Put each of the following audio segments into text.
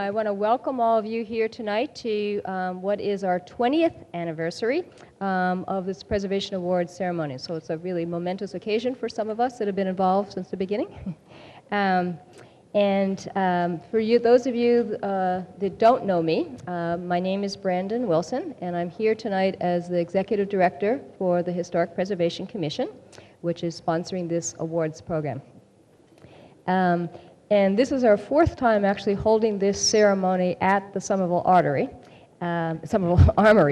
I want to welcome all of you here tonight to what is our 20th anniversary of this Preservation Awards ceremony. So it's a really momentous occasion for some of us that have been involved since the beginning. For you, those of you that don't know me, my name is Brandon Wilson, and I'm here tonight as the Executive Director for the Historic Preservation Commission, which is sponsoring this awards program. And this is our fourth time actually holding this ceremony at the Somerville Armory,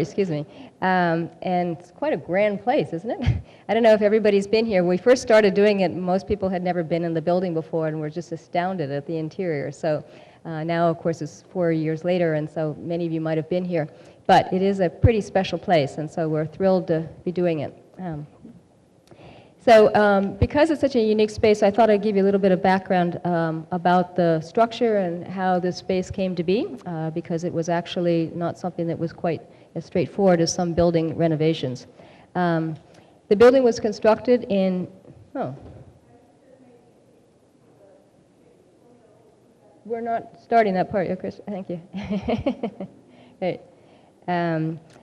excuse me. And it's quite a grand place, isn't it? I don't know if everybody's been here. When we first started doing it, most people had never been in the building before and were just astounded at the interior. So now, of course, it's 4 years later, and so many of you might have been here. But it is a pretty special place, and so we're thrilled to be doing it. Because it's such a unique space, I thought I'd give you a little bit of background about the structure and how this space came to be, because it was actually not something that was quite as straightforward as some building renovations. The building was constructed in, we're not starting that part yet, Chris. Thank you. Right.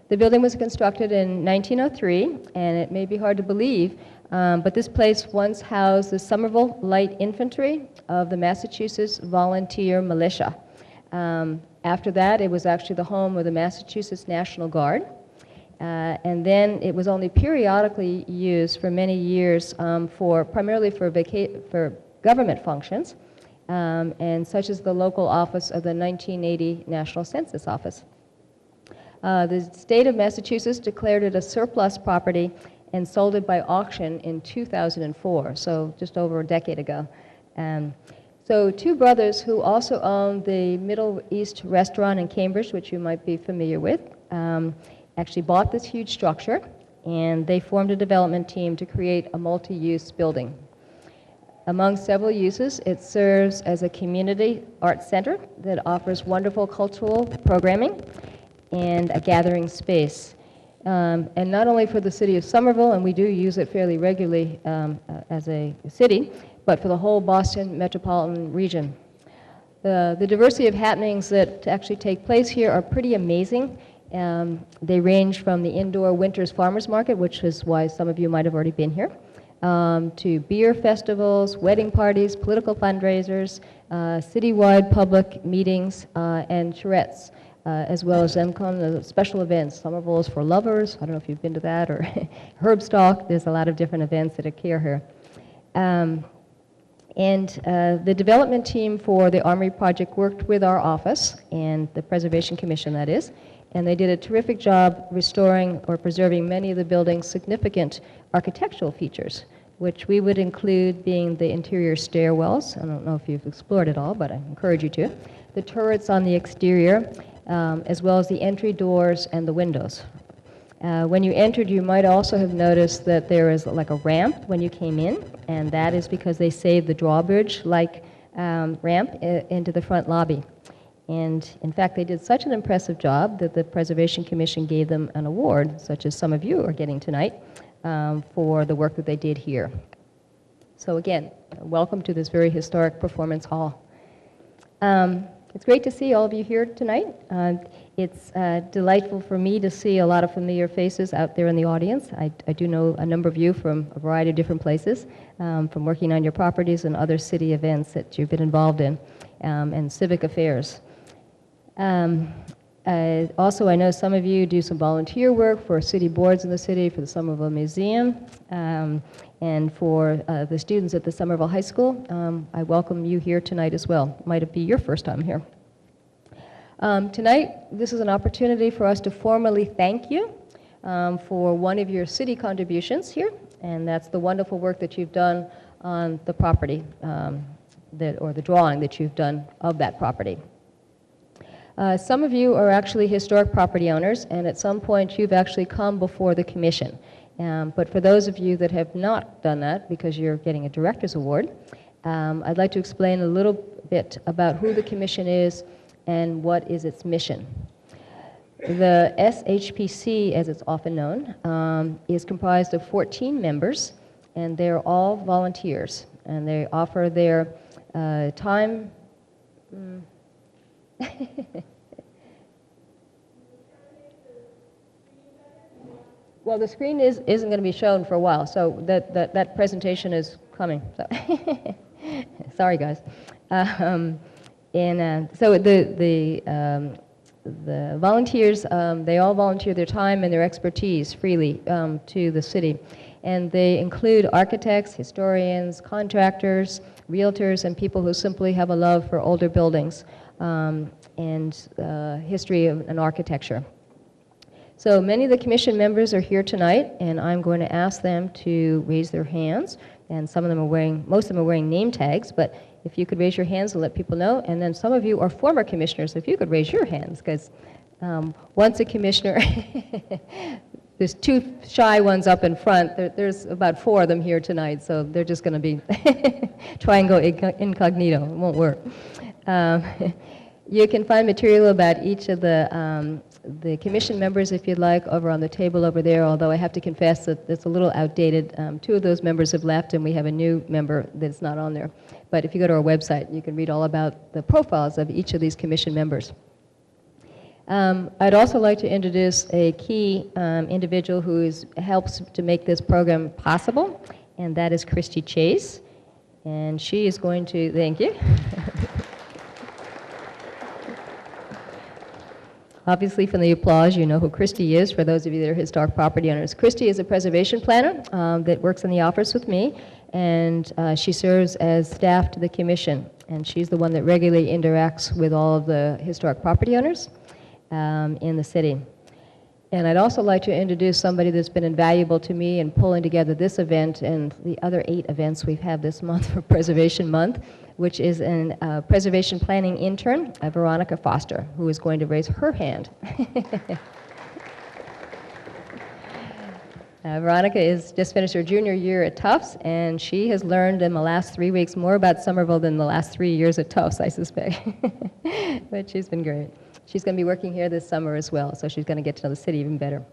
The building was constructed in 1903, and it may be hard to believe, but this place once housed the Somerville Light Infantry of the Massachusetts Volunteer Militia. After that, it was actually the home of the Massachusetts National Guard. And then it was only periodically used for many years primarily for government functions, and such as the local office of the 1980 National Census Office. The state of Massachusetts declared it a surplus property and sold it by auction in 2004, so just over a decade ago. So two brothers who also owned the Middle East restaurant in Cambridge, which you might be familiar with, actually bought this huge structure, and they formed a development team to create a multi-use building. Among several uses, it serves as a community arts center that offers wonderful cultural programming and a gathering space. And not only for the city of Somerville, and we do use it fairly regularly as a city, but for the whole Boston metropolitan region. The diversity of happenings that actually take place here are pretty amazing. They range from the indoor Winter's Farmers Market, which is why some of you might have already been here, to beer festivals, wedding parties, political fundraisers, citywide public meetings, and charrettes. As well as the special events. Somerville is for lovers. I don't know if you've been to that, or Herbstock. There's a lot of different events that occur here. The development team for the Armory project worked with our office and the Preservation Commission, that is, and they did a terrific job restoring or preserving many of the building's significant architectural features, which we would include being the interior stairwells. I don't know if you've explored it all, but I encourage you to. The turrets on the exterior, as well as the entry doors and the windows. When you entered, you might also have noticed that there is like a ramp when you came in, and that is because they saved the drawbridge-like ramp into the front lobby. And in fact, they did such an impressive job that the Preservation Commission gave them an award, such as some of you are getting tonight, for the work that they did here. So again, welcome to this very historic performance hall. It's great to see all of you here tonight. It's delightful for me to see a lot of familiar faces out there in the audience. I do know a number of you from a variety of different places, from working on your properties and other city events that you've been involved in, and civic affairs. Also, I know some of you do some volunteer work for city boards in the city, for the Somerville Museum, and for the students at the Somerville High School. I welcome you here tonight as well. Might it be your first time here. Tonight, this is an opportunity for us to formally thank you for one of your city contributions here, and that's the wonderful work that you've done on the property, or the drawing that you've done of that property. Some of you are actually historic property owners, and at some point you've actually come before the commission. But for those of you that have not done that, because you're getting a director's award, I'd like to explain a little bit about who the commission is and what is its mission. The SHPC, as it's often known, is comprised of 14 members, and they're all volunteers, and they offer their time Well, the screen isn't going to be shown for a while, so that presentation is coming. So sorry, guys. So the volunteers, they all volunteer their time and their expertise freely to the city. And they include architects, historians, contractors, realtors, and people who simply have a love for older buildings and history and architecture. So many of the commission members are here tonight, and I'm going to ask them to raise their hands. And most of them are wearing name tags, but if you could raise your hands and let people know. And then some of you are former commissioners, if you could raise your hands, because once a commissioner, there's 2 shy ones up in front. There's about 4 of them here tonight, so they're just going to be try and go incognito. It won't work. You can find material about each of the commission members, if you'd like, over on the table over there, although I have to confess that it's a little outdated. 2 of those members have left, and we have a new member that's not on there. But if you go to our website, you can read all about the profiles of each of these commission members. I'd also like to introduce a key individual who helps to make this program possible, and that is Christy Chase. And she is going to, thank you. Obviously, from the applause, you know who Christy is, for those of you that are historic property owners. Christy is a preservation planner that works in the office with me, and she serves as staff to the commission. And she's the one that regularly interacts with all of the historic property owners in the city. And I'd also like to introduce somebody that's been invaluable to me in pulling together this event and the other 8 events we've had this month for Preservation Month, which is a preservation planning intern, Veronica Foster, who is going to raise her hand. Veronica has just finished her junior year at Tufts, and she has learned in the last 3 weeks more about Somerville than the last 3 years at Tufts, I suspect. But she's been great. She's going to be working here this summer as well, so she's going to get to know the city even better.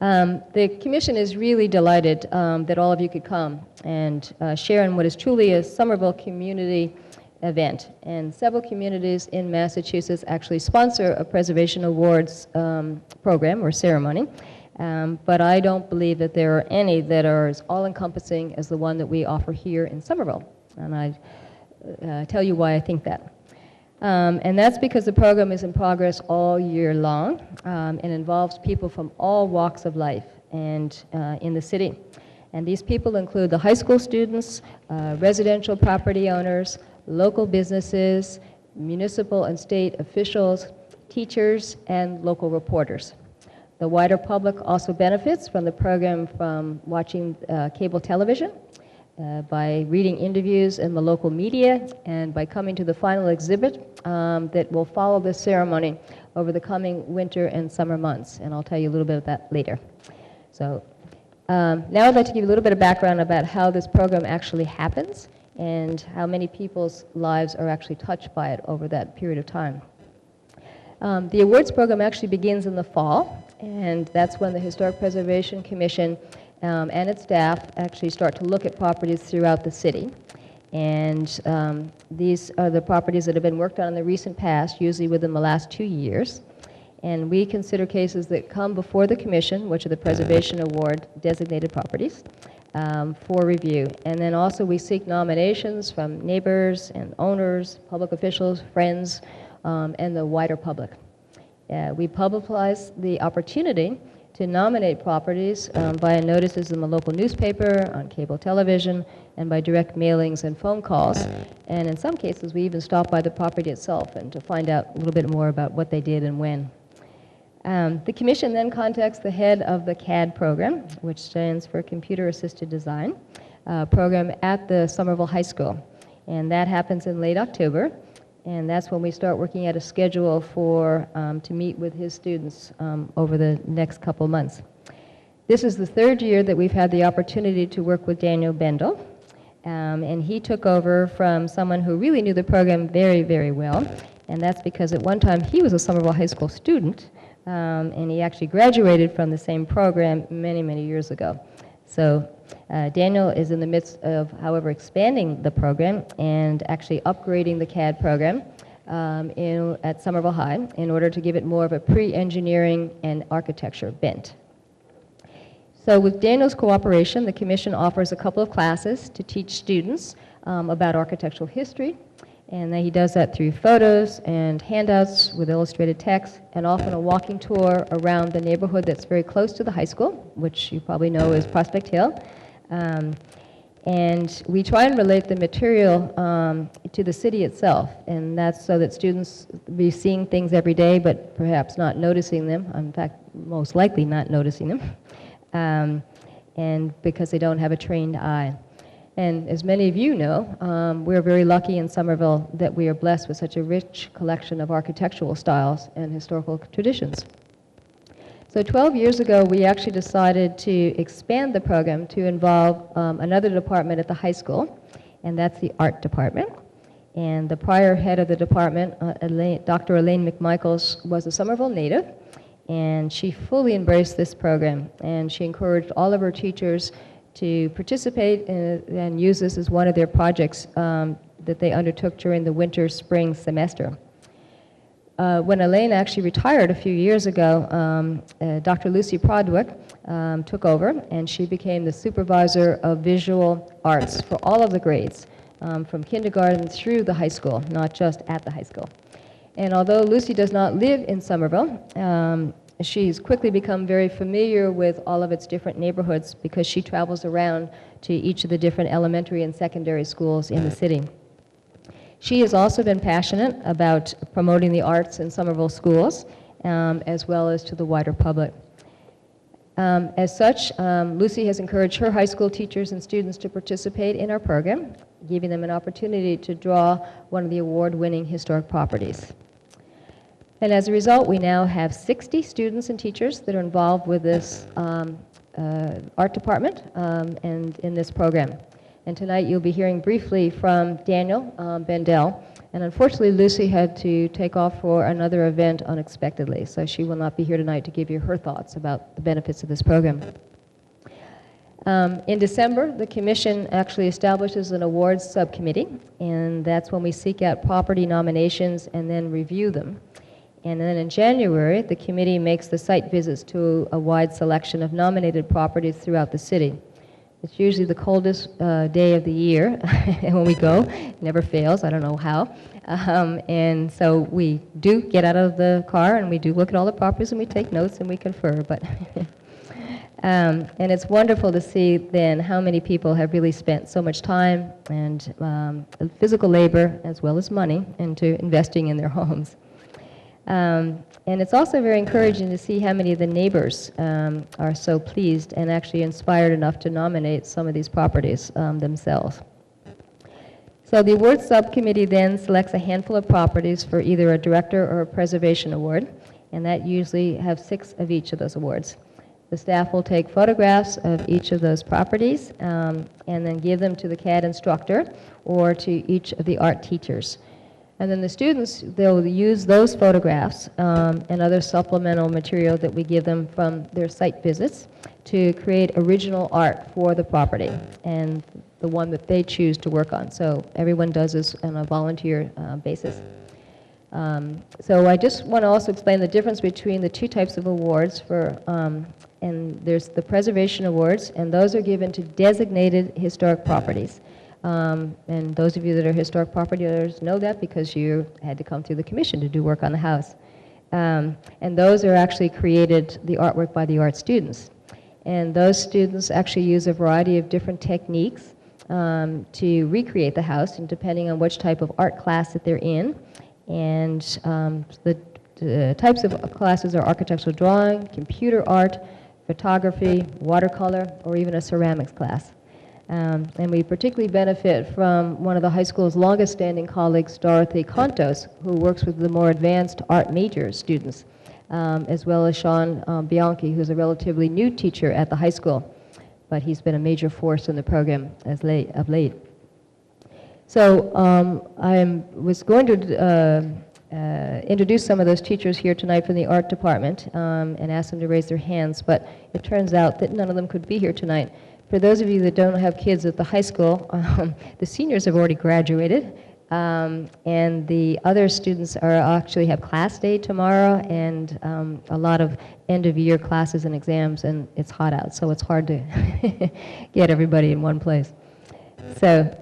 The commission is really delighted that all of you could come and share in what is truly a Somerville community event. And several communities in Massachusetts actually sponsor a Preservation Awards program or ceremony. But I don't believe that there are any that are as all-encompassing as the one that we offer here in Somerville. And I tell you why I think that. And that's because the program is in progress all year long and involves people from all walks of life and in the city. And these people include the high school students, residential property owners, local businesses, municipal and state officials, teachers, and local reporters. The wider public also benefits from the program from watching cable television, by reading interviews in the local media, and by coming to the final exhibit that will follow this ceremony over the coming winter and summer months. And I'll tell you a little bit of that later. So now I'd like to give you a little bit of background about how this program actually happens and how many people's lives are actually touched by it over that period of time. The awards program actually begins in the fall, and that's when the Historic Preservation Commission and its staff actually start to look at properties throughout the city. And these are the properties that have been worked on in the recent past, usually within the last 2 years. And we consider cases that come before the commission, which are the Preservation Award designated properties, for review. And then also we seek nominations from neighbors and owners, public officials, friends, and the wider public. We publicize the opportunity to nominate properties via notices in the local newspaper, on cable television, and by direct mailings and phone calls. And in some cases, we even stop by the property itself and to find out a little bit more about what they did and when. The commission then contacts the head of the CAD program, which stands for Computer Assisted Design program at the Somerville High School. And that happens in late October. And that's when we start working at a schedule for to meet with his students over the next couple months. This is the 3rd year that we've had the opportunity to work with Daniel Bendel, and he took over from someone who really knew the program very, very well, and that's because at one time he was a Somerville High School student, and he actually graduated from the same program many, many years ago. So Daniel is in the midst of, however, expanding the program and actually upgrading the CAD program at Somerville High in order to give it more of a pre-engineering and architecture bent. So with Daniel's cooperation, the Commission offers a couple of classes to teach students about architectural history, and he does that through photos and handouts with illustrated text, and often a walking tour around the neighborhood that's very close to the high school, which you probably know is Prospect Hill. And we try and relate the material to the city itself, and that's so that students be seeing things every day, but perhaps not noticing them, in fact, most likely not noticing them, and because they don't have a trained eye. And as many of you know, we're very lucky in Somerville that we are blessed with such a rich collection of architectural styles and historical traditions. So 12 years ago, we actually decided to expand the program to involve another department at the high school, and that's the art department. And the prior head of the department, Dr. Elaine McMichaels, was a Somerville native, and she fully embraced this program, and she encouraged all of her teachers to participate and use this as one of their projects that they undertook during the winter-spring semester. When Elaine actually retired a few years ago, Dr. Lucy Prodwick took over, and she became the supervisor of visual arts for all of the grades, from kindergarten through the high school, not just at the high school. And although Lucy does not live in Somerville, she's quickly become very familiar with all of its different neighborhoods because she travels around to each of the different elementary and secondary schools in the city. She has also been passionate about promoting the arts in Somerville schools, as well as to the wider public. As such, Lucy has encouraged her high school teachers and students to participate in our program, giving them an opportunity to draw one of the award-winning historic properties. And as a result, we now have 60 students and teachers that are involved with this art department and in this program. And tonight you'll be hearing briefly from Daniel Bendel. And unfortunately, Lucy had to take off for another event unexpectedly, so she will not be here tonight to give you her thoughts about the benefits of this program. In December, the Commission actually establishes an awards subcommittee, and that's when we seek out property nominations and then review them. And then in January, the committee makes the site visits to a wide selection of nominated properties throughout the city. It's usually the coldest day of the year when we go. It never fails. I don't know how. And so we do get out of the car and we do look at all the properties and we take notes and we confer. But and it's wonderful to see then how many people have really spent so much time and physical labor as well as money into investing in their homes. And it's also very encouraging to see how many of the neighbors are so pleased and actually inspired enough to nominate some of these properties themselves. So the awards subcommittee then selects a handful of properties for either a director or a preservation award, and that usually have 6 of each of those awards. The staff will take photographs of each of those properties and then give them to the CAD instructor or to each of the art teachers. And then the students, they'll use those photographs and other supplemental material that we give them from their site visits to create original art for the property and the one that they choose to work on. So everyone does this on a volunteer basis. So I just want to also explain the difference between the 2 types of awards for, and there's the preservation awards, and those are given to designated historic properties. And those of you that are historic property owners know that because you had to come through the commission to do work on the house. And those are actually created, the artwork by the art students. And those students actually use a variety of different techniques to recreate the house, and depending on which type of art class that they're in. And the types of classes are architectural drawing, computer art, photography, watercolor, or even a ceramics class. And we particularly benefit from one of the high school's longest-standing colleagues, Dorothy Contos, who works with the more advanced art major students, as well as Sean Bianchi, who's a relatively new teacher at the high school, but he's been a major force in the program of late. So I was going to introduce some of those teachers here tonight from the art department and ask them to raise their hands, but it turns out that none of them could be here tonight. For those of you that don't have kids at the high school, the seniors have already graduated, And the other students are actually have class day tomorrow, and a lot of end-of-year classes and exams, and it's hot out, so it's hard to get everybody in one place. So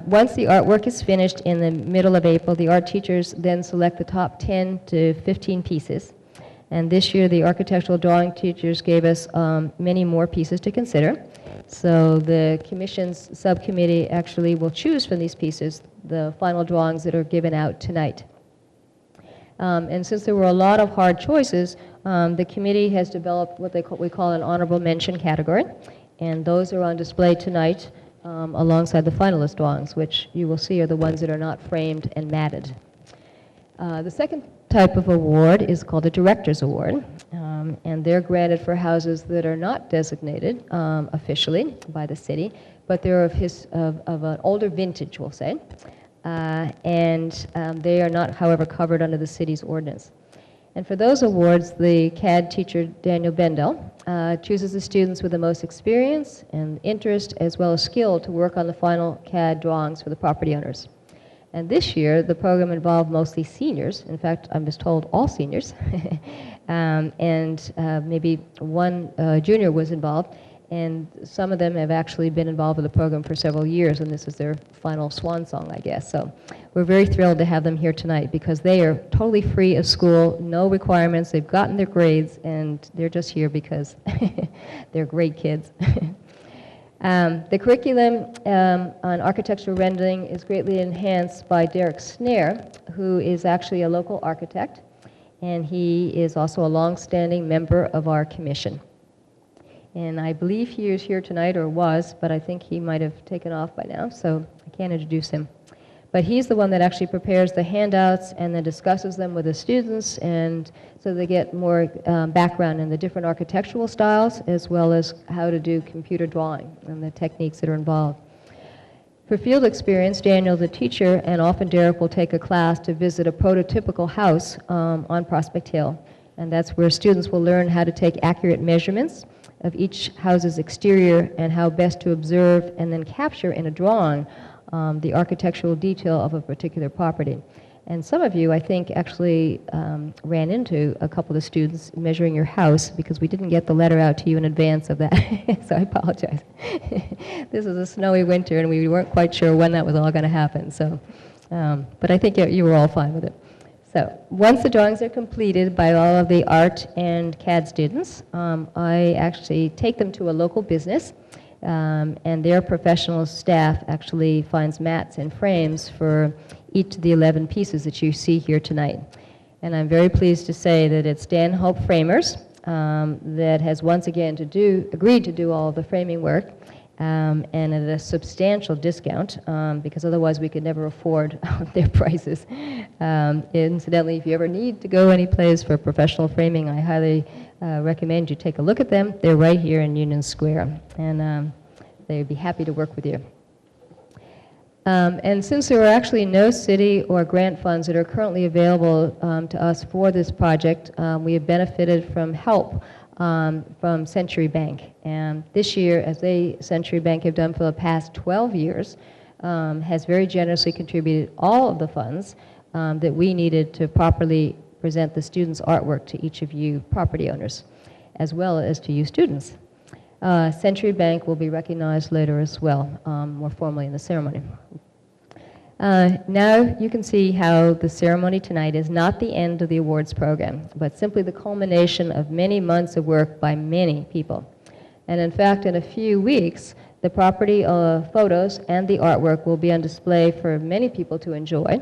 once the artwork is finished in the middle of April, the art teachers then select the top 10 to 15 pieces. And this year, the architectural drawing teachers gave us many more pieces to consider. So the commission's subcommittee actually will choose from these pieces the final drawings that are given out tonight. And since there were a lot of hard choices, the committee has developed what we call an honorable mention category. And those are on display tonight alongside the finalist drawings, which you will see are the ones that are not framed and matted. The second type of award is called a Director's Award, and they're granted for houses that are not designated officially by the city, but they're of an older vintage, we'll say, and they are not, however, covered under the city's ordinance. And for those awards, the CAD teacher, Daniel Bendel, chooses the students with the most experience and interest as well as skill to work on the final CAD drawings for the property owners. And this year, the program involved mostly seniors. In fact, I was told all seniors. And maybe one junior was involved. And some of them have actually been involved with the program for several years, and this is their final swan song, I guess. So we're very thrilled to have them here tonight because they are totally free of school, no requirements. They've gotten their grades, and they're just here because they're great kids. The curriculum on architectural rendering is greatly enhanced by Derek Snare, who is actually a local architect, and he is also a long-standing member of our commission. And I believe he is here tonight, or was, but I think he might have taken off by now, so I can't introduce him. But he's the one that actually prepares the handouts and then discusses them with the students, and so they get more background in the different architectural styles, as well as how to do computer drawing and the techniques that are involved. For field experience, Daniel, the teacher, and often Derek will take a class to visit a prototypical house on Prospect Hill. And that's where students will learn how to take accurate measurements of each house's exterior and how best to observe and then capture in a drawing the architectural detail of a particular property. And some of you, I think, actually ran into a couple of students measuring your house because we didn't get the letter out to you in advance of that, so I apologize. This is a snowy winter and we weren't quite sure when that was all going to happen, so, but I think you were all fine with it. So once the drawings are completed by all of the art and CAD students, I actually take them to a local business, and their professional staff actually finds mats and frames for each of the 11 pieces that you see here tonight. And I'm very pleased to say that it's Dan Hope Framers that has once again agreed to do all of the framing work, and at a substantial discount, because otherwise we could never afford their prices. Incidentally, if you ever need to go any place for professional framing, I highly recommend you take a look at them. They're right here in Union Square, and they'd be happy to work with you. And since there are actually no city or grant funds that are currently available to us for this project, we have benefited from help from Century Bank. And this year, as Century Bank have done for the past 12 years, has very generously contributed all of the funds that we needed to properly present the students' artwork to each of you property owners, as well as to you students. Century Bank will be recognized later as well, more formally in the ceremony. Now you can see how the ceremony tonight is not the end of the awards program, but simply the culmination of many months of work by many people. And in fact, in a few weeks, the property photos and the artwork will be on display for many people to enjoy.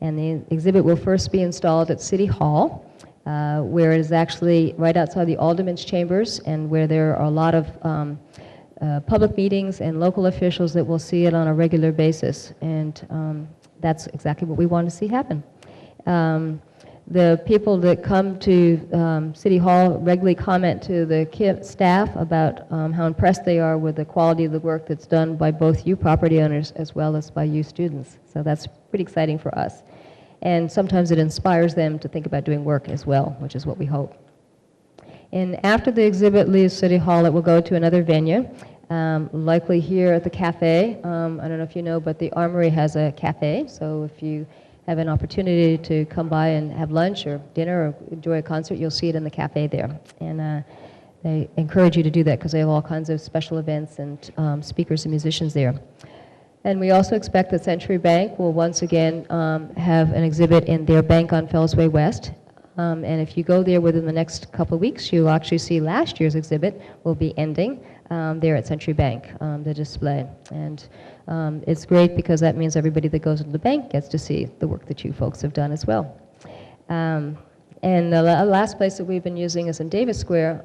And the exhibit will first be installed at City Hall, where it is actually right outside the Alderman's chambers, and where there are a lot of public meetings and local officials that will see it on a regular basis, and that's exactly what we want to see happen. The people that come to City Hall regularly comment to the staff about how impressed they are with the quality of the work that's done by both you property owners as well as by you students. So that's pretty exciting for us. And sometimes it inspires them to think about doing work as well, which is what we hope. And after the exhibit leaves City Hall, it will go to another venue, likely here at the cafe. I don't know if you know, but the Armory has a cafe, so if you have an opportunity to come by and have lunch or dinner or enjoy a concert, you'll see it in the cafe there. And they encourage you to do that because they have all kinds of special events and speakers and musicians there. And we also expect that Century Bank will once again have an exhibit in their bank on Fellsway West. And if you go there within the next couple of weeks, you'll actually see last year's exhibit will be ending there at Century Bank, the display. And it's great because that means everybody that goes into the bank gets to see the work that you folks have done as well. And the last place that we've been using is in Davis Square,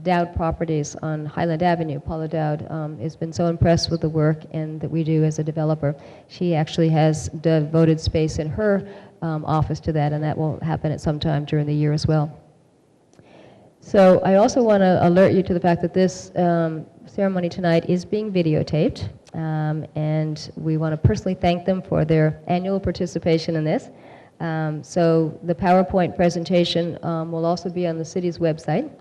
Dowd Properties on Highland Avenue. Paula Dowd has been so impressed with the work and that we do as a developer. She actually has devoted space in her office to that, and that will happen at some time during the year as well. So I also want to alert you to the fact that this ceremony tonight is being videotaped, and we want to personally thank them for their annual participation in this. So the PowerPoint presentation will also be on the city's website.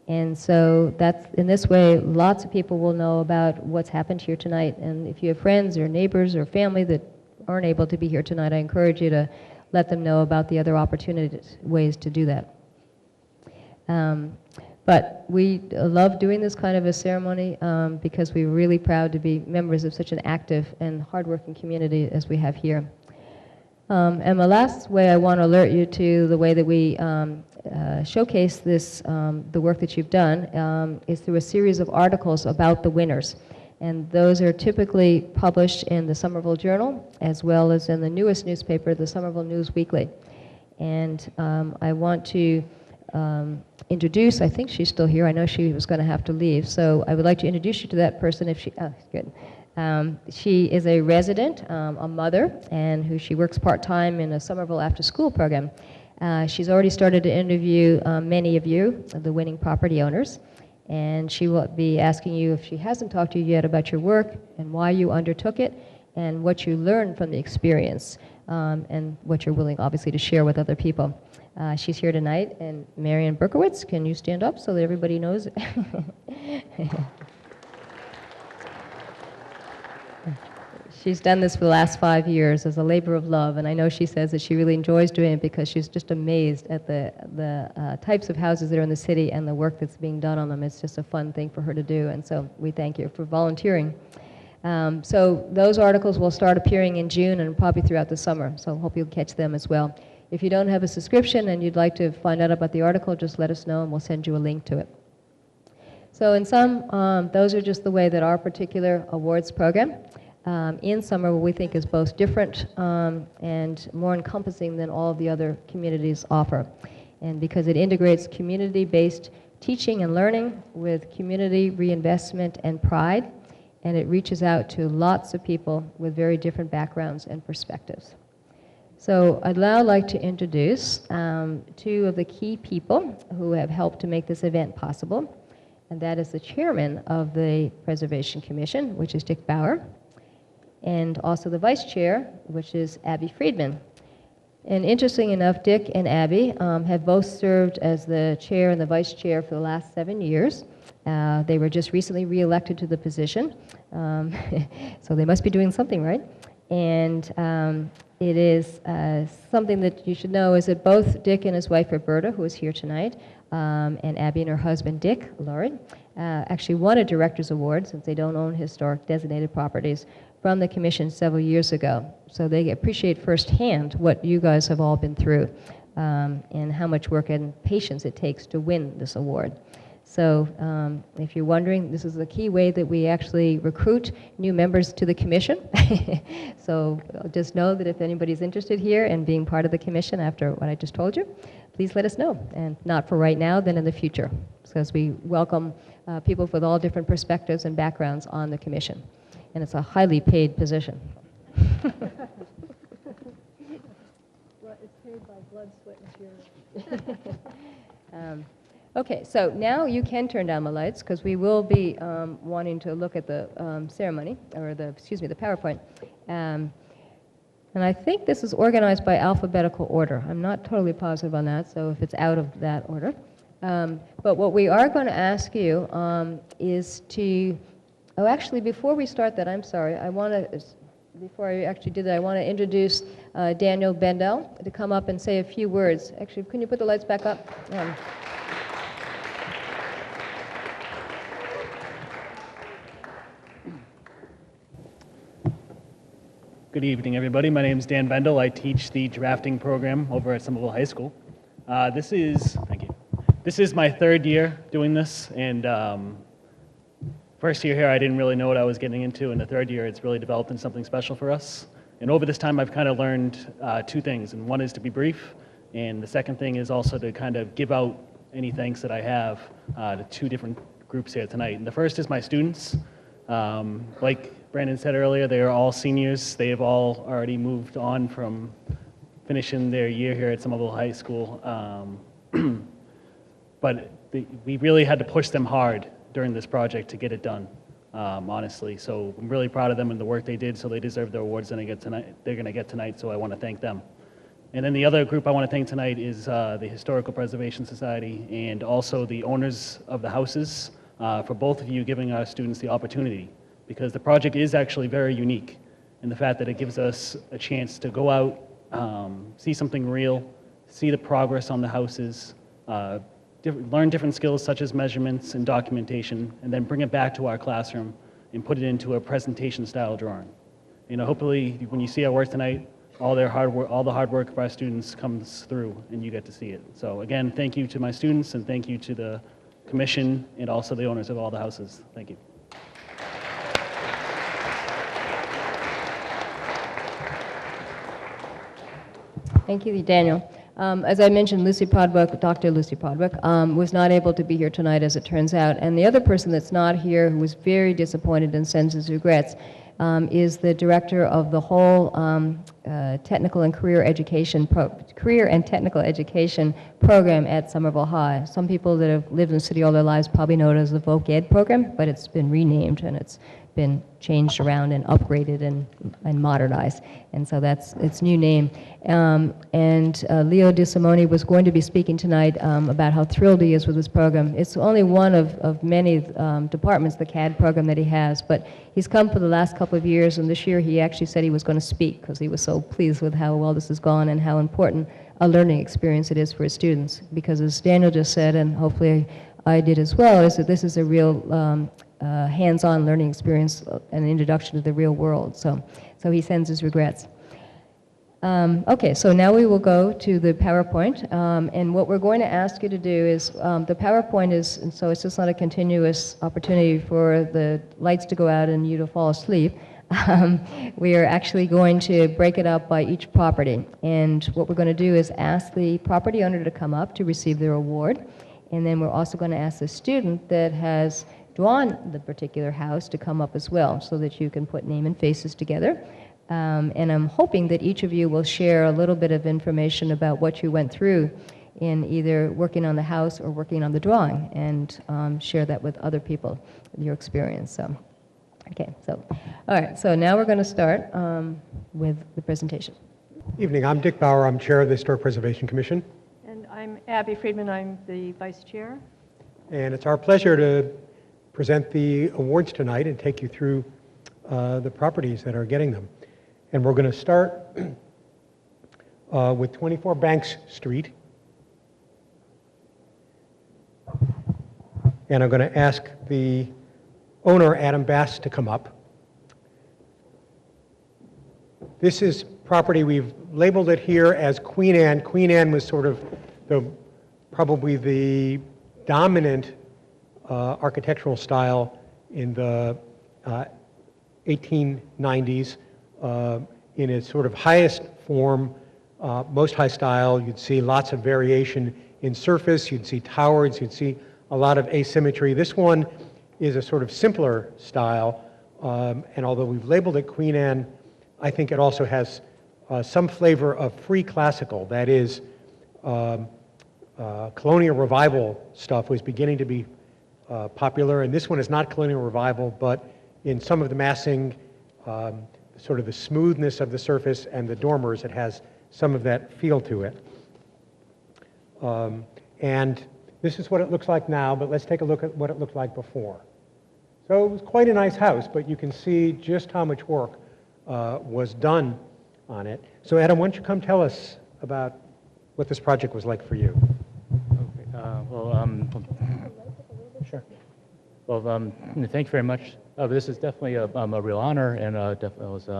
And so that's, in this way, lots of people will know about what's happened here tonight. And if you have friends or neighbors or family that aren't able to be here tonight, I encourage you to let them know about the other opportunities, ways to do that. But we love doing this kind of a ceremony because we're really proud to be members of such an active and hardworking community as we have here. And the last way I want to alert you to the way that we showcase this, the work that you've done, is through a series of articles about the winners. And those are typically published in the Somerville Journal, as well as in the newest newspaper, the Somerville News Weekly. And I want to introduce, I think she's still here, I know she was going to have to leave, so I would like to introduce you to that person if she, good. She is a resident, a mother, and she works part-time in a Somerville after-school program. She's already started to interview many of you, the winning property owners, and she will be asking you, if she hasn't talked to you yet, about your work and why you undertook it and what you learned from the experience and what you're willing, obviously, to share with other people. She's here tonight, and Marian Berkowitz, can you stand up so that everybody knows? She's done this for the last 5 years as a labor of love, and I know she says that she really enjoys doing it because she's just amazed at the types of houses that are in the city and the work that's being done on them. It's just a fun thing for her to do, and so we thank you for volunteering. So those articles will start appearing in June and probably throughout the summer, so I hope you'll catch them as well. If you don't have a subscription and you'd like to find out about the article, just let us know and we'll send you a link to it. So in sum, those are just the way that our particular awards program in Somerville we think is both different and more encompassing than all of the other communities offer. And because it integrates community-based teaching and learning with community reinvestment and pride, and it reaches out to lots of people with very different backgrounds and perspectives. So I'd now like to introduce two of the key people who have helped to make this event possible, and that is the chairman of the Preservation Commission, which is Dick Bauer, and also the vice chair, which is Abby Friedman. And interesting enough, Dick and Abby have both served as the chair and the vice chair for the last 7 years. They were just recently re-elected to the position, so they must be doing something right. And it is something that you should know is that both Dick and his wife Roberta, who is here tonight, and Abby and her husband Dick, Lauren, actually won a director's award, since they don't own historic designated properties, from the commission several years ago. So they appreciate firsthand what you guys have all been through and how much work and patience it takes to win this award. So if you're wondering, this is the key way that we actually recruit new members to the commission. So just know that if anybody's interested here in being part of the commission after what I just told you, please let us know. And not for right now, then in the future, because we welcome people with all different perspectives and backgrounds on the commission. And it's a highly paid position. Well, it's paid by blood, sweat, and tears. Okay, so now you can turn down the lights because we will be wanting to look at the ceremony, or the PowerPoint. And I think this is organized by alphabetical order. I'm not totally positive on that, so if it's out of that order. But what we are going to ask you is to Oh, actually, before we start that, I'm sorry, before I actually do that, I want to introduce Daniel Bendel to come up and say a few words. Actually, can you put the lights back up? Good evening, everybody. My name is Dan Bendel. I teach the drafting program over at Somerville High School. Thank you. This is my third year doing this, and first year here I didn't really know what I was getting into, and the third year it's really developed into something special for us. And over this time I've kind of learned two things, and one is to be brief, and the second thing is also to kind of give out any thanks that I have to two different groups here tonight. And the first is my students. Like Brandon said earlier, they are all seniors. They have all already moved on from finishing their year here at Somerville High School. But we really had to push them hard during this project to get it done, honestly. So I'm really proud of them and the work they did, so they deserve the awards that they're going to get tonight, so I want to thank them. And then the other group I want to thank tonight is the Historical Preservation Society and also the owners of the houses for both of you giving our students the opportunity, because the project is actually very unique in the fact that it gives us a chance to go out, see something real, see the progress on the houses, learn different skills such as measurements and documentation, and then bring it back to our classroom and put it into a presentation style drawing. You know, hopefully when you see our work tonight, all the hard work of our students comes through and you get to see it. So again, thank you to my students and thank you to the commission and also the owners of all the houses. Thank you. Thank you, Daniel. As I mentioned, Dr. Lucy Prodwick, was not able to be here tonight, as it turns out. And the other person that's not here, who was very disappointed and sends his regrets, is the director of the whole technical and career and technical education program at Somerville High. Some people that have lived in the city all their lives probably know it as the Voc Ed program, but it's been renamed and it's been changed around and upgraded and modernized. And so that's its new name. Leo DeSimone was going to be speaking tonight about how thrilled he is with this program. It's only one of many departments, the CAD program that he has, but he's come for the last couple of years, and this year he actually said he was going to speak because he was so pleased with how well this has gone and how important a learning experience it is for his students. Because as Daniel just said, and hopefully I did as well, is that this is a real hands-on learning experience and an introduction to the real world. So he sends his regrets. Okay, so now we will go to the PowerPoint, and what we're going to ask you to do is, the PowerPoint is, and so it's just not a continuous opportunity for the lights to go out and you to fall asleep. We are actually going to break it up by each property, and what we're going to do is ask the property owner to come up to receive their award, and then we're also going to ask the student that has drawn the particular house to come up as well, so that you can put name and faces together. And I'm hoping that each of you will share a little bit of information about what you went through in either working on the house or working on the drawing, and share that with other people, your experience. So, okay, so, all right, so now we're going to start with the presentation. Evening, I'm Dick Bauer. I'm chair of the Historic Preservation Commission. And I'm Abby Friedman. I'm the vice chair. And it's our pleasure to present the awards tonight and take you through the properties that are getting them. And we're going to start with 24 Banks Street. And I'm going to ask the owner, Adam Bass, to come up. This is property, we've labeled it here as Queen Anne. Queen Anne was sort of probably the dominant architectural style in the 1890s. In its sort of highest form, most high style, you'd see lots of variation in surface, you'd see towers, you'd see a lot of asymmetry. This one is a sort of simpler style, and although we've labeled it Queen Anne, I think it also has some flavor of free classical. That is, colonial revival stuff was beginning to be popular, and this one is not colonial revival, but in some of the massing, sort of the smoothness of the surface and the dormers, it has some of that feel to it. And this is what it looks like now, but let's take a look at what it looked like before. So it was quite a nice house, but you can see just how much work was done on it. So Adam, why don't you come tell us about what this project was like for you? Okay. Sure. Well, thank you very much. This is definitely a real honor, and definitely was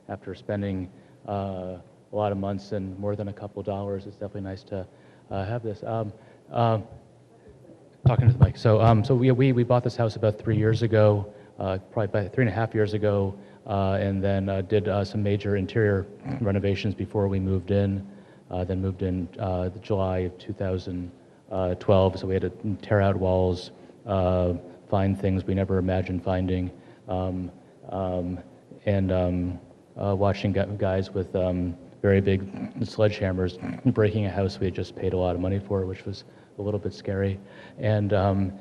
after spending a lot of months and more than a couple dollars. It's definitely nice to have this. Talking to the mic. So we bought this house about 3 years ago, probably about 3.5 years ago, and then did some major interior renovations before we moved in. Then moved in July of 2012. So we had to tear out walls, find things we never imagined finding, and watching guys with very big sledgehammers breaking a house we had just paid a lot of money for, which was a little bit scary. And then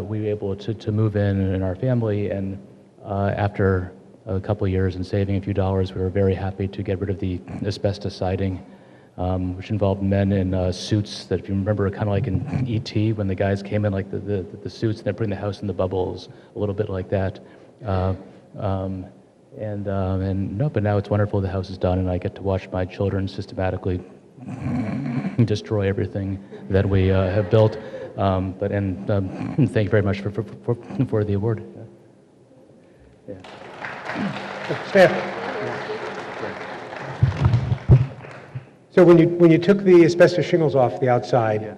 we were able to move in our family, and after a couple of years and saving a few dollars, we were very happy to get rid of the asbestos siding, which involved men in suits that, if you remember, kind of like in E.T. when the guys came in like the suits and they're putting the house in the bubbles, a little bit like that. But now it's wonderful. The house is done, and I get to watch my children systematically destroy everything that we have built. Thank you very much for the award. Yeah. Staff. So when you took the asbestos shingles off the outside,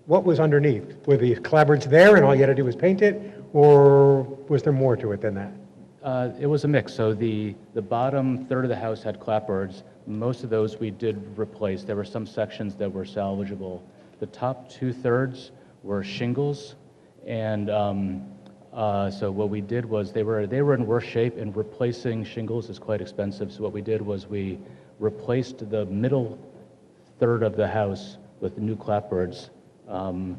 what was underneath? Were the clapboards there and all you had to do was paint it, or was there more to it than that? It was a mix. So the bottom third of the house had clapboards. Most of those we did replace. There were some sections that were salvageable. The top 2/3 were shingles, and so what we did was they were in worse shape, and replacing shingles is quite expensive. So what we did was we replaced the middle third of the house with new clapboards, and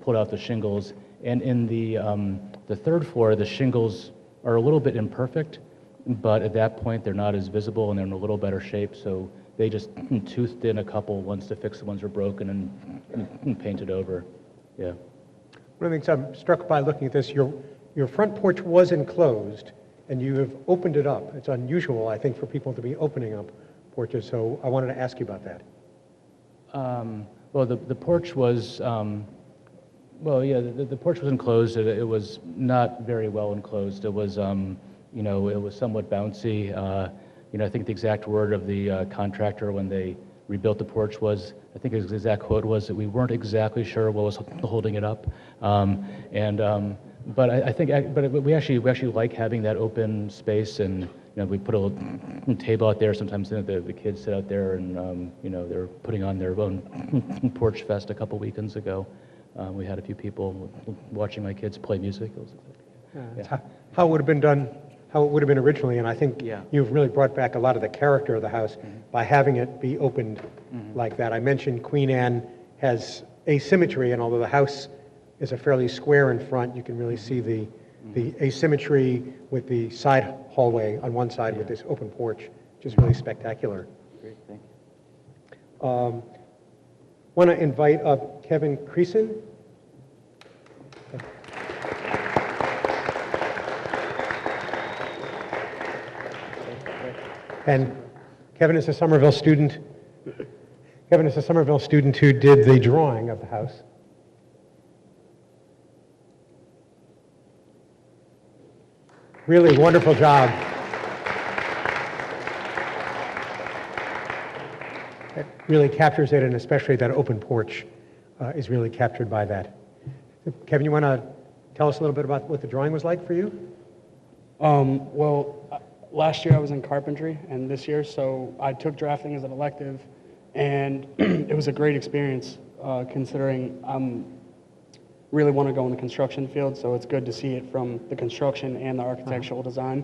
pulled out the shingles. And in the third floor, the shingles are a little bit imperfect, but at that point they're not as visible and they're in a little better shape. So they just toothed in a couple ones to fix the ones that were broken and painted over. Yeah. One of the things I'm struck by looking at this, your front porch was enclosed, and you have opened it up. It's unusual, I think, for people to be opening up porches, so I wanted to ask you about that. Well, the porch was, the porch was enclosed. It was not very well enclosed. It was, it was somewhat bouncy. I think the exact word of the contractor when they rebuilt the porch was, I think his exact quote was that we weren't exactly sure what was holding it up. But we actually like having that open space, and we put a table out there. Sometimes the kids sit out there, and they're putting on their own porch fest a couple weekends ago. We had a few people watching my kids play music. How it would have been done, how it would have been originally, and I think you've really brought back a lot of the character of the house by having it be opened like that. I mentioned Queen Anne has asymmetry, and although the house is a fairly square in front, you can really see the asymmetry with the side hallway on one side with this open porch, which is really spectacular. Great, thank you. Want to invite up Kevin Creason. And Kevin is a Somerville student. Kevin is a Somerville student who did the drawing of the house. Really wonderful job. It really captures it, and especially that open porch is really captured by that. Kevin, you want to tell us a little bit about what the drawing was like for you? Last year I was in carpentry, and this year, so I took drafting as an elective, and it was a great experience considering I really want to go in the construction field, so it's good to see it from the construction and the architectural design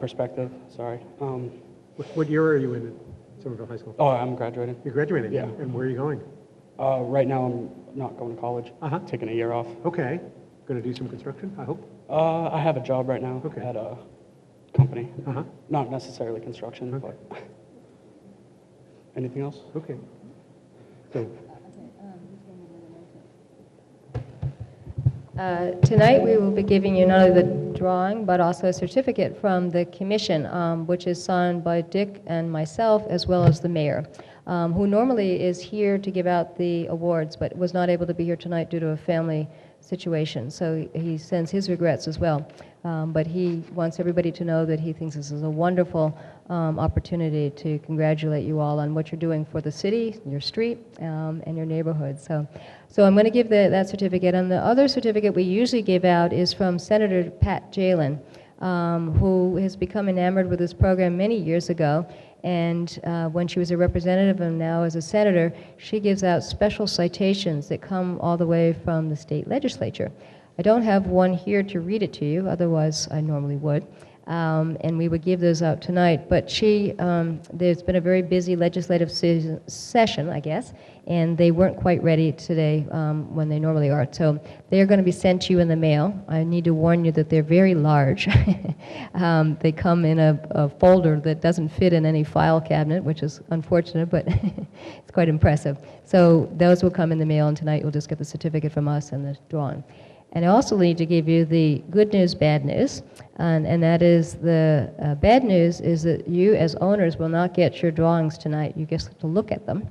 perspective. Sorry. What year are you in at Somerville High School? Oh, I'm graduating. You're graduating? Yeah. And where are you going? Right now I'm not going to college. Taking a year off. Okay. Going to do some construction, I hope? I have a job right now at a company. Not necessarily construction, but anything else? Tonight, we will be giving you not only the drawing, but also a certificate from the commission, which is signed by Dick and myself, as well as the mayor, who normally is here to give out the awards, but was not able to be here tonight due to a family situation. So he sends his regrets as well. But he wants everybody to know that he thinks this is a wonderful opportunity to congratulate you all on what you're doing for the city, your street, and your neighborhood. So I'm going to give that certificate. And the other certificate we usually give out is from Senator Pat Jalen, who has become enamored with this program many years ago. And when she was a representative and now as a senator, she gives out special citations that come all the way from the state legislature. I don't have one here to read it to you, otherwise I normally would. And we would give those out tonight. But there's been a very busy legislative session, I guess, and they weren't quite ready today when they normally are. So they are going to be sent to you in the mail. I need to warn you that they're very large. They come in a folder that doesn't fit in any file cabinet, which is unfortunate, but it's quite impressive. So those will come in the mail, and tonight you'll just get the certificate from us and the drawing. And I also need to give you the good news, bad news, and that is the bad news is that you as owners will not get your drawings tonight. You just have to look at them,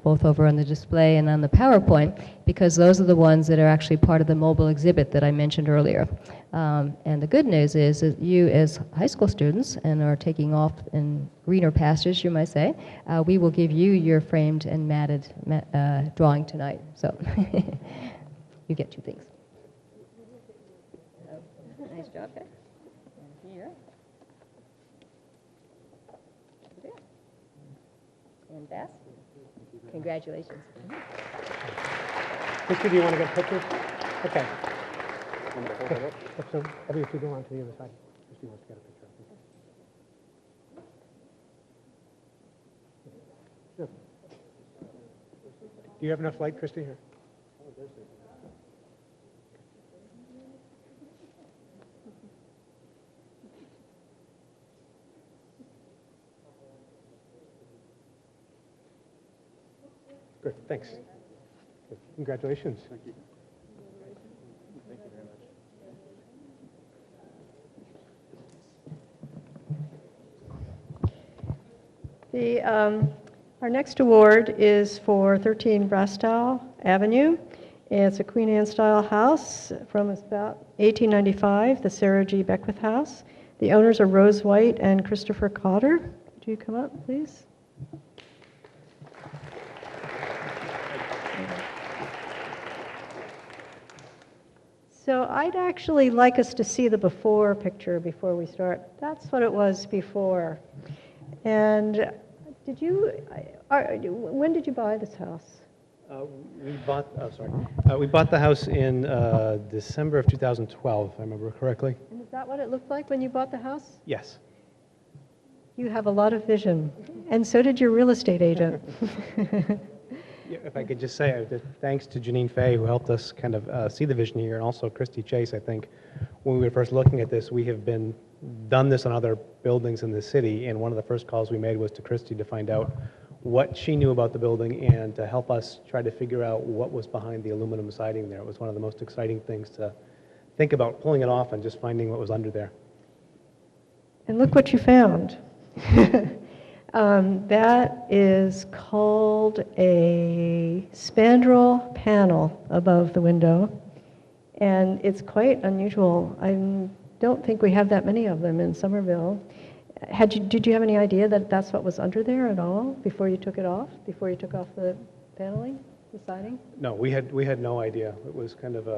both over on the display and on the PowerPoint, because those are the ones that are actually part of the mobile exhibit that I mentioned earlier. And the good news is that you as high school students and are taking off in greener pastures, you might say, we will give you your framed and matted drawing tonight. So you get two things. Nice job, guys. And here. There. And Beth. Congratulations. Christy, do you want to get pictures? Okay. So, if you go on to the other side, Christy wants to get a picture. Sure. Do you have enough light, Christy? Here. Good, thanks. Good. Congratulations. Thank you. Thank you very much. Our next award is for 13 Brastow Avenue. It's a Queen Anne style house from about 1895, the Sarah G. Beckwith House. The owners are Rose White and Christopher Cotter. Could you come up, please? So I'd actually like us to see the before picture before we start. That's what it was before. And when did you buy this house? We bought the house in December of 2012, if I remember correctly. And is that what it looked like when you bought the house? Yes. You have a lot of vision, and so did your real estate agent. Yeah, if I could just say, thanks to Janine Fay, who helped us kind of see the vision here, and also Christy Chase, I think, when we were first looking at this, we have done this on other buildings in the city, and one of the first calls we made was to Christy to find out what she knew about the building and to help us try to figure out what was behind the aluminum siding there. It was one of the most exciting things to think about, pulling it off and just finding what was under there. And look what you found. That is called a spandrel panel above the window, and it's quite unusual. I don't think we have that many of them in Somerville. Did you have any idea that that's what was under there at all before you took it off? Before you took off the paneling, the siding? No, we had no idea. It was kind of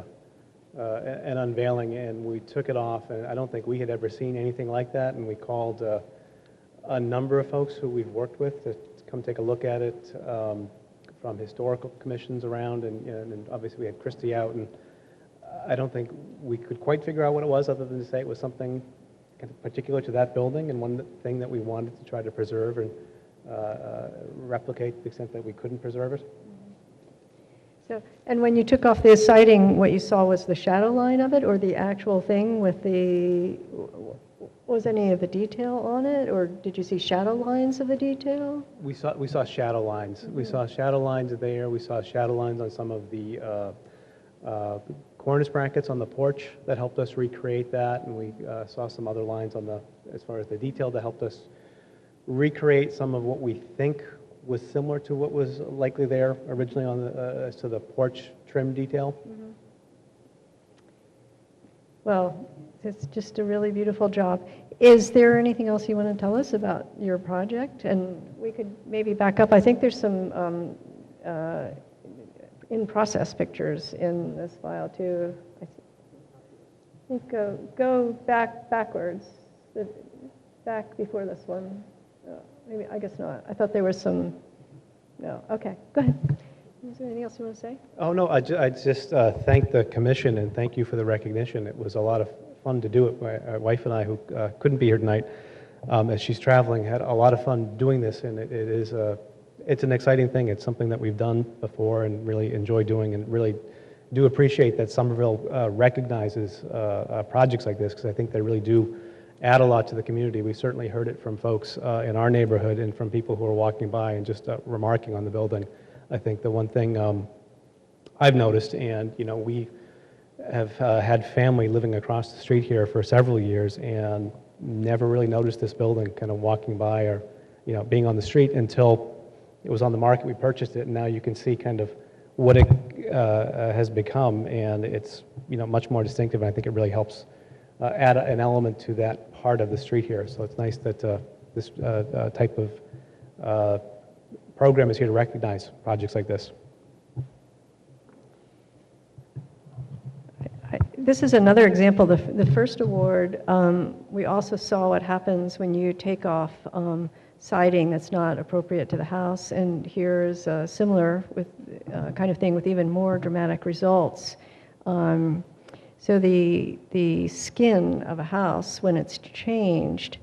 an unveiling, and we took it off, and I don't think we had ever seen anything like that, and we called a number of folks who we've worked with to come take a look at it, from historical commissions around, and obviously we had Christy out, and I don't think we could quite figure out what it was other than to say it was something kind of particular to that building and one thing that we wanted to try to preserve and replicate to the extent that we couldn't preserve it. So, and when you took off the siding, what you saw was the shadow line of it, or the actual thing with the, was any of the detail on it, or did you see shadow lines of the detail? We saw shadow lines. We saw shadow lines there. We saw shadow lines on some of the cornice brackets on the porch that helped us recreate that, and we saw some other lines on the, as far as the detail, that helped us recreate some of what we think was similar to what was likely there originally on the, as to the porch trim detail. Mm-hmm. Well, it's just a really beautiful job. Is there anything else you want to tell us about your project? And we could maybe back up. I think there's some in-process pictures in this file too. I think go backwards, back before this one. Maybe, I guess not. I thought there was some, no, okay, go ahead. Is there anything else you want to say? Oh, no, I just thank the commission and thank you for the recognition. It was a lot of fun to do it. My wife and I, who couldn't be here tonight, as she's traveling, had a lot of fun doing this, and it's an exciting thing. It's something that we've done before and really enjoy doing, and really do appreciate that Somerville recognizes projects like this, because I think they really do add a lot to the community. We certainly heard it from folks in our neighborhood and from people who are walking by and just remarking on the building. I think the one thing I've noticed, and we have had family living across the street here for several years and never really noticed this building kind of walking by or being on the street until it was on the market. We purchased it, and now you can see kind of what it has become, and it's much more distinctive, and I think it really helps add an element to that part of the street here. So it's nice that this type of program is here to recognize projects like this. This is another example. The first award, we also saw what happens when you take off siding that's not appropriate to the house, and here's a similar with kind of thing with even more dramatic results. So the skin of a house, when it's changed,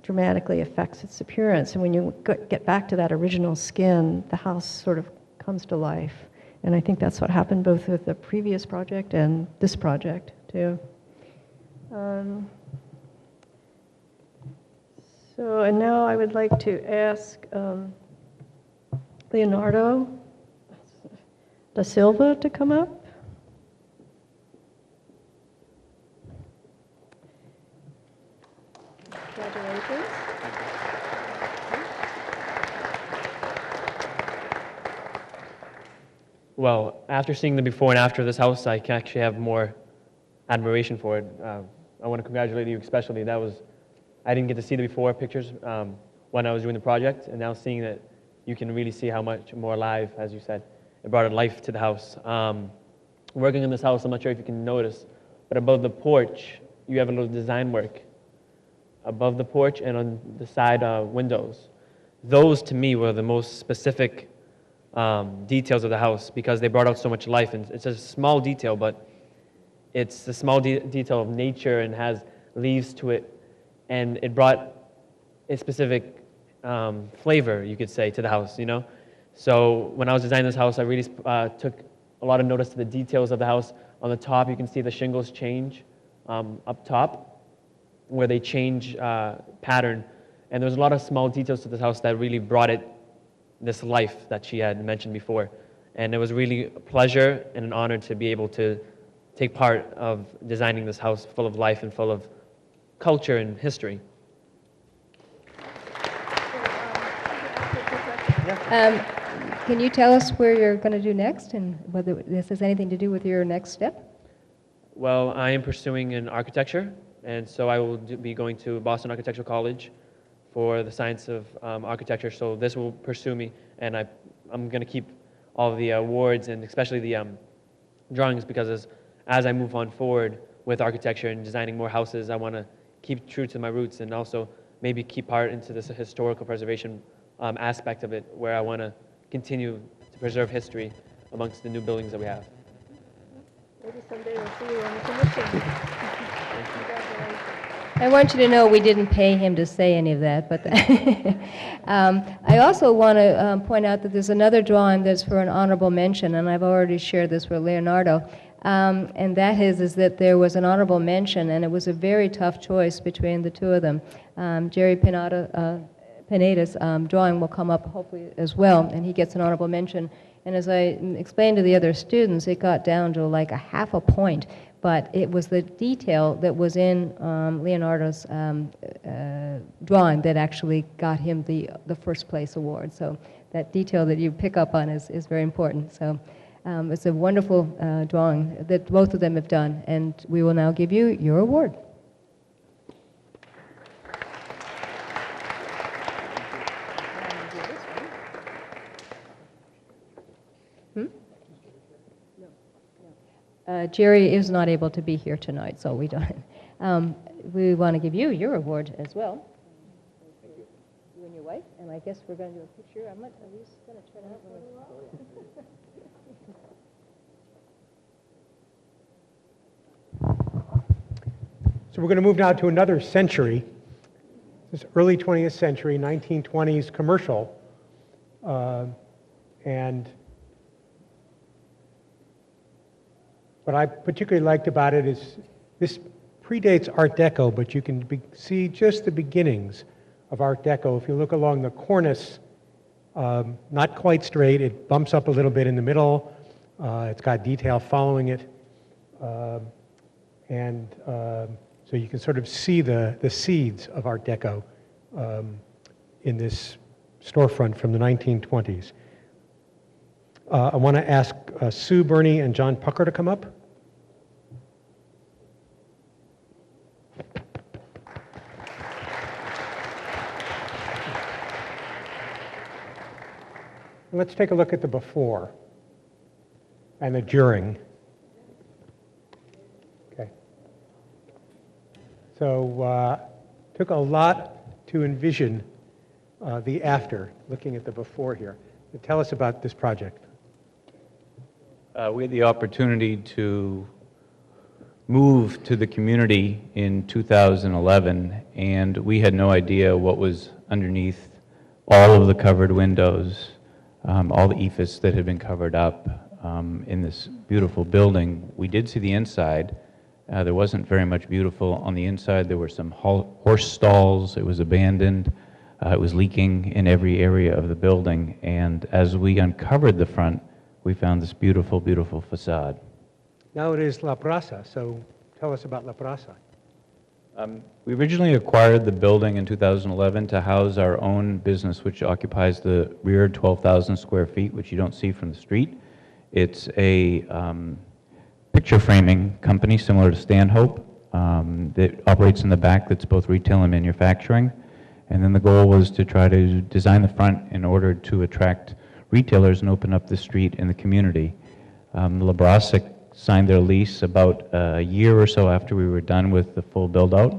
dramatically affects its appearance. And when you get back to that original skin, the house sort of comes to life. And I think that's what happened both with the previous project and this project, too. And now I would like to ask Leonardo da Silva to come up. Congratulations. Well, after seeing the before and after of this house, I can actually have more admiration for it. I want to congratulate you especially. I didn't get to see the before pictures when I was doing the project, and now seeing that, you can really see how much more alive, as you said, it brought a life to the house. Working in this house, I'm not sure if you can notice, but above the porch, you have a little design work above the porch and on the side windows. Those, to me, were the most specific details of the house, because they brought out so much life. And it's a small detail, but it's a small detail of nature and has leaves to it, and it brought a specific flavor, you could say, to the house, So when I was designing this house, I really took a lot of notice to the details of the house. On the top, you can see the shingles change up top, where they change pattern. And there's a lot of small details to this house that really brought it this life that she had mentioned before. And it was really a pleasure and an honor to be able to take part of designing this house full of life and full of culture and history. Can you tell us where you're going to do next, and whether this has anything to do with your next step? Well, I am pursuing in architecture, and so I will be going to Boston Architectural College for the science of architecture. So this will pursue me, and I'm going to keep all of the awards, and especially the drawings, because as I move on forward with architecture and designing more houses, I want to keep true to my roots, and also maybe keep part into this historical preservation aspect of it, where I want to continue to preserve history amongst the new buildings that we have. Maybe someday we'll see you on the commission. I want you to know we didn't pay him to say any of that, but I also want to point out that there's another drawing that's for an honorable mention, and I've already shared this with Leonardo, and that is that there was an honorable mention, and it was a very tough choice between the two of them. Jerry Pineda's drawing will come up hopefully as well, and he gets an honorable mention. And as I explained to the other students, it got down to like a half a point, but it was the detail that was in Leonardo's drawing that actually got him the first place award. So that detail that you pick up on is very important. So it's a wonderful drawing that both of them have done, and we will now give you your award. Jerry is not able to be here tonight, so we don't. We want to give you your award as well. Thank you. You and your wife, and I guess we're going to do a picture. Are these going to turn out? So we're going to move now to another century. This early 20th century, 1920s commercial, and what I particularly liked about it is this predates Art Deco, but you can see just the beginnings of Art Deco. If you look along the cornice, not quite straight, it bumps up a little bit in the middle. It's got detail following it. So you can sort of see the seeds of Art Deco in this storefront from the 1920s. I want to ask Sue Burney and John Pucker to come up. Let's take a look at the before and the during. Okay. So took a lot to envision the after, looking at the before here. Tell us about this project. We had the opportunity to move to the community in 2011, and we had no idea what was underneath all of the covered windows, all the EIFS that had been covered up in this beautiful building. We did see the inside. There wasn't very much beautiful on the inside. There were some horse stalls. It was abandoned. It was leaking in every area of the building. And as we uncovered the front, we found this beautiful, beautiful facade. Now it is La Brasa, so tell us about La Brasa. We originally acquired the building in 2011 to house our own business, which occupies the rear 12,000 square feet, which you don't see from the street. It's a picture framing company similar to Stanhope that operates in the back, that's both retail and manufacturing. And then the goal was to try to design the front in order to attract retailers and open up the street in the community. La Brasa signed their lease about a year or so after we were done with the full build-out.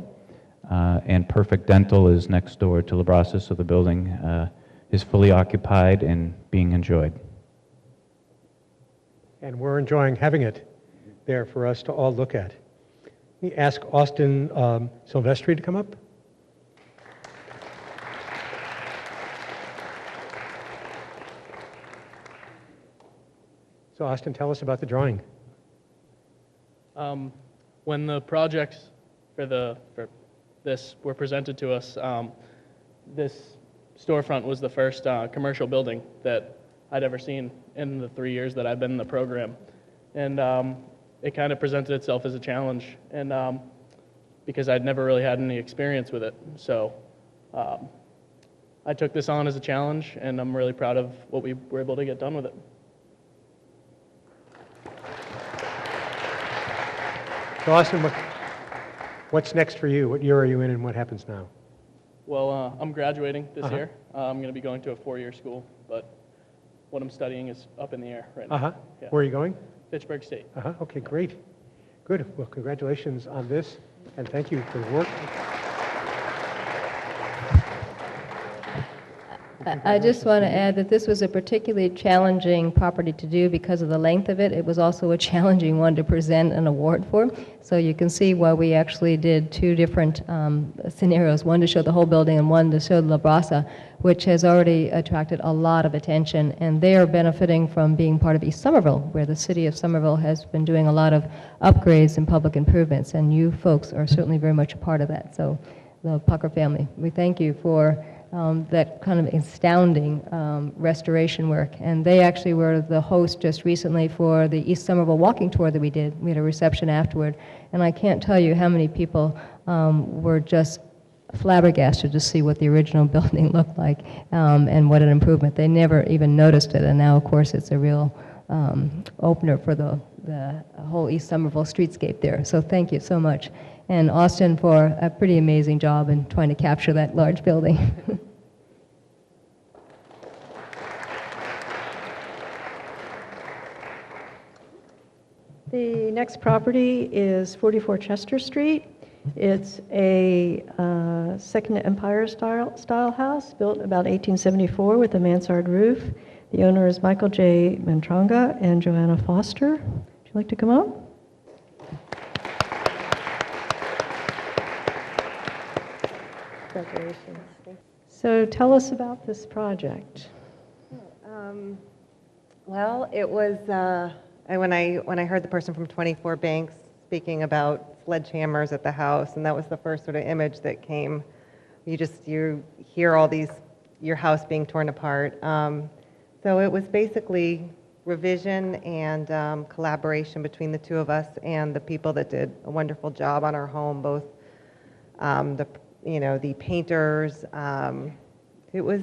And Perfect Dental is next door to La Brasa, so the building is fully occupied and being enjoyed. And we're enjoying having it there for us to all look at. Let me ask Austin Silvestri to come up. So Austin, tell us about the drawing. When the projects for this were presented to us, this storefront was the first commercial building that I'd ever seen in the 3 years that I've been in the program. And it kind of presented itself as a challenge, and because I'd never really had any experience with it. So I took this on as a challenge, and I'm really proud of what we were able to get done with it. So Austin, what's next for you? What year are you in and what happens now? Well, I'm graduating this year. I'm going to be going to a 4-year school, but what I'm studying is up in the air right now. Yeah. Where are you going? Fitchburg State. Okay, great. Good. Well, congratulations on this, and thank you for the work. I just want to add that this was a particularly challenging property to do because of the length of it. It was also a challenging one to present an award for. So you can see why we actually did 2 different scenarios, one to show the whole building and one to show La Brasa, which has already attracted a lot of attention. And they are benefiting from being part of East Somerville, where the city of Somerville has been doing a lot of upgrades and public improvements. And you folks are certainly very much a part of that. So the Pucker family, we thank you for that kind of astounding restoration work. And they actually were the host just recently for the East Somerville walking tour that we did. We had a reception afterward. And I can't tell you how many people were just flabbergasted to see what the original building looked like and what an improvement. They never even noticed it, and now, of course, it's a real opener for the whole East Somerville streetscape there. So thank you so much. And Austin for a pretty amazing job in trying to capture that large building. The next property is 44 Chester Street. It's a Second Empire style house built about 1874 with a mansard roof. The owner is Michael J. Mantranga and Joanna Foster. Would you like to come up? Congratulations. So tell us about this project. Well, it was when I heard the person from 24 Banks speaking about sledgehammers at the house, and that was the first sort of image that came. You hear all these, your house being torn apart. So it was basically revision and collaboration between the two of us and the people that did a wonderful job on our home, both the painters. It was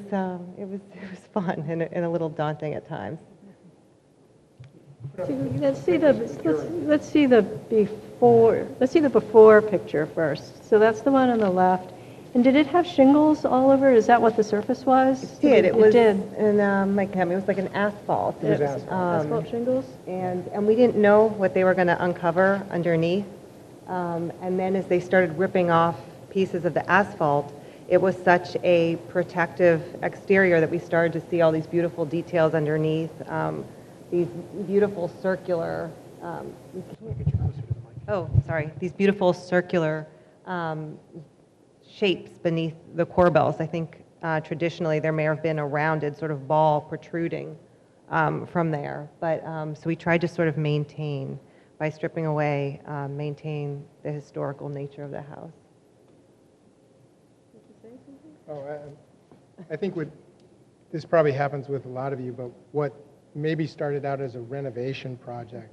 fun and a little daunting at times. Let's see the before picture first. So that's the one on the left. And did it have shingles all over? Is that what the surface was? It did. It was, did. And it was like an asphalt. It was asphalt shingles. And we didn't know what they were going to uncover underneath. And then as they started ripping off pieces of the asphalt, it was such a protective exterior that we started to see all these beautiful details underneath. These beautiful circular. These beautiful circular shapes beneath the corbels. I think traditionally there may have been a rounded sort of ball protruding from there. But so we tried to sort of maintain, by stripping away, maintain the historical nature of the house. I think this probably happens with a lot of you, but what maybe started out as a renovation project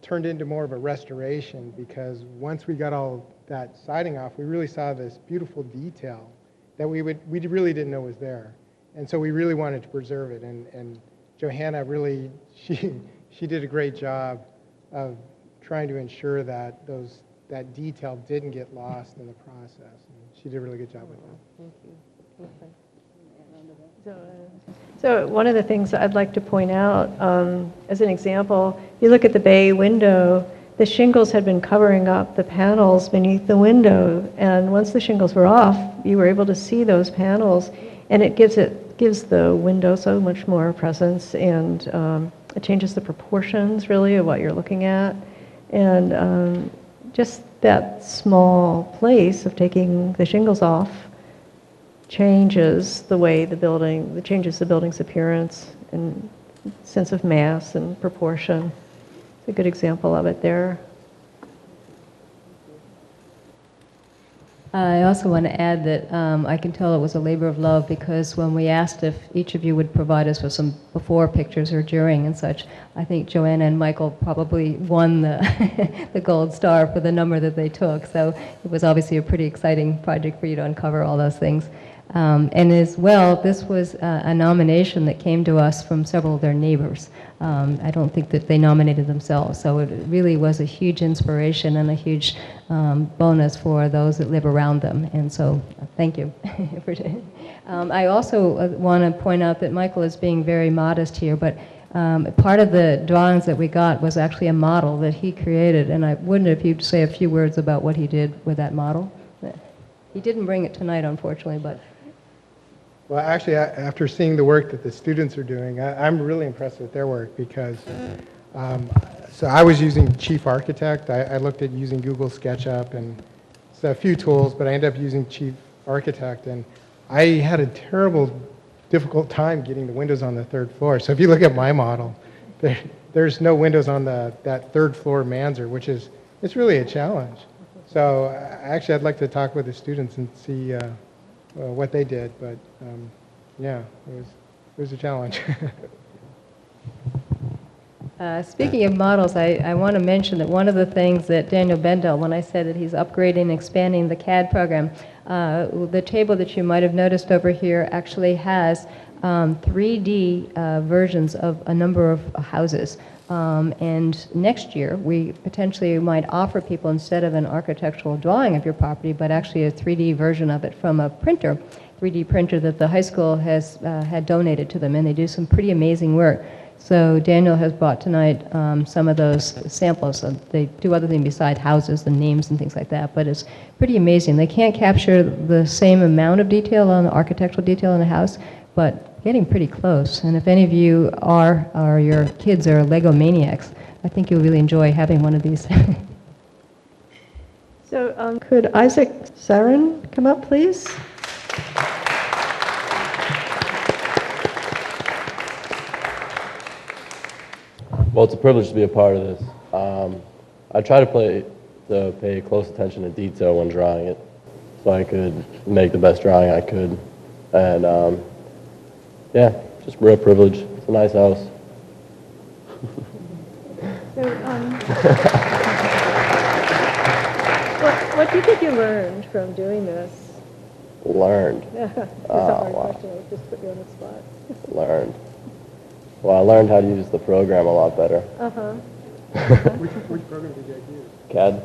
turned into more of a restoration, because once we got all that siding off, we really saw this beautiful detail that we really didn't know was there. And so we really wanted to preserve it. And Johanna really, she did a great job of trying to ensure that that detail didn't get lost in the process. And she did a really good job with that. Thank you. So one of the things I'd like to point out, as an example, you look at the bay window, the shingles had been covering up the panels beneath the window, and once the shingles were off, you were able to see those panels, and it gives the window so much more presence, and it changes the proportions, really, of what you're looking at, and just that small place of taking the shingles off changes the way changes the building's appearance and sense of mass and proportion. It's a good example of it there. I also want to add that I can tell it was a labor of love, because when we asked if each of you would provide us with some before pictures or during and such, I think Joanna and Michael probably won the gold star for the number that they took. So it was obviously a pretty exciting project for you to uncover all those things. And as well, this was a nomination that came to us from several of their neighbors. I don't think that they nominated themselves, so it really was a huge inspiration and a huge bonus for those that live around them. And so, thank you. I also want to point out that Michael is being very modest here, but part of the drawings that we got was actually a model that he created, and I wondered if you'd say a few words about what he did with that model. He didn't bring it tonight, unfortunately, but... Well, actually, after seeing the work that the students are doing, I'm really impressed with their work, because so I was using Chief Architect. I looked at using Google SketchUp and a few tools, but I ended up using Chief Architect, and I had a difficult time getting the windows on the third floor. So if you look at my model, there's no windows on that third floor mansard, which it's really a challenge. So actually, I'd like to talk with the students and see what they did, but yeah, it was a challenge. Speaking of models, I want to mention that one of the things that Daniel Bendel, when I said that he's upgrading and expanding the CAD program, the table that you might have noticed over here actually has 3D versions of a number of houses. And next year, we potentially might offer people, instead of an architectural drawing of your property, but actually a 3D version of it from a printer, 3D printer that the high school has had donated to them, and they do some pretty amazing work. So Daniel has brought tonight some of those samples. They do other things besides houses and names and things like that, but it's pretty amazing. They can't capture the same amount of detail on the architectural detail in a house, but getting pretty close. And if any of you are, or your kids are Lego maniacs, I think you'll really enjoy having one of these. So could Isaac Sarin come up, please? Well, it's a privilege to be a part of this. I try to pay close attention to detail when drawing it, so I could make the best drawing I could. And yeah, just real privilege. It's a nice house. So, what do you think you learned from doing this? Learned. That's a hard question. I just put you on the spot. Learned. Well, I learned how to use the program a lot better. Uh-huh. Which program did you use? CAD,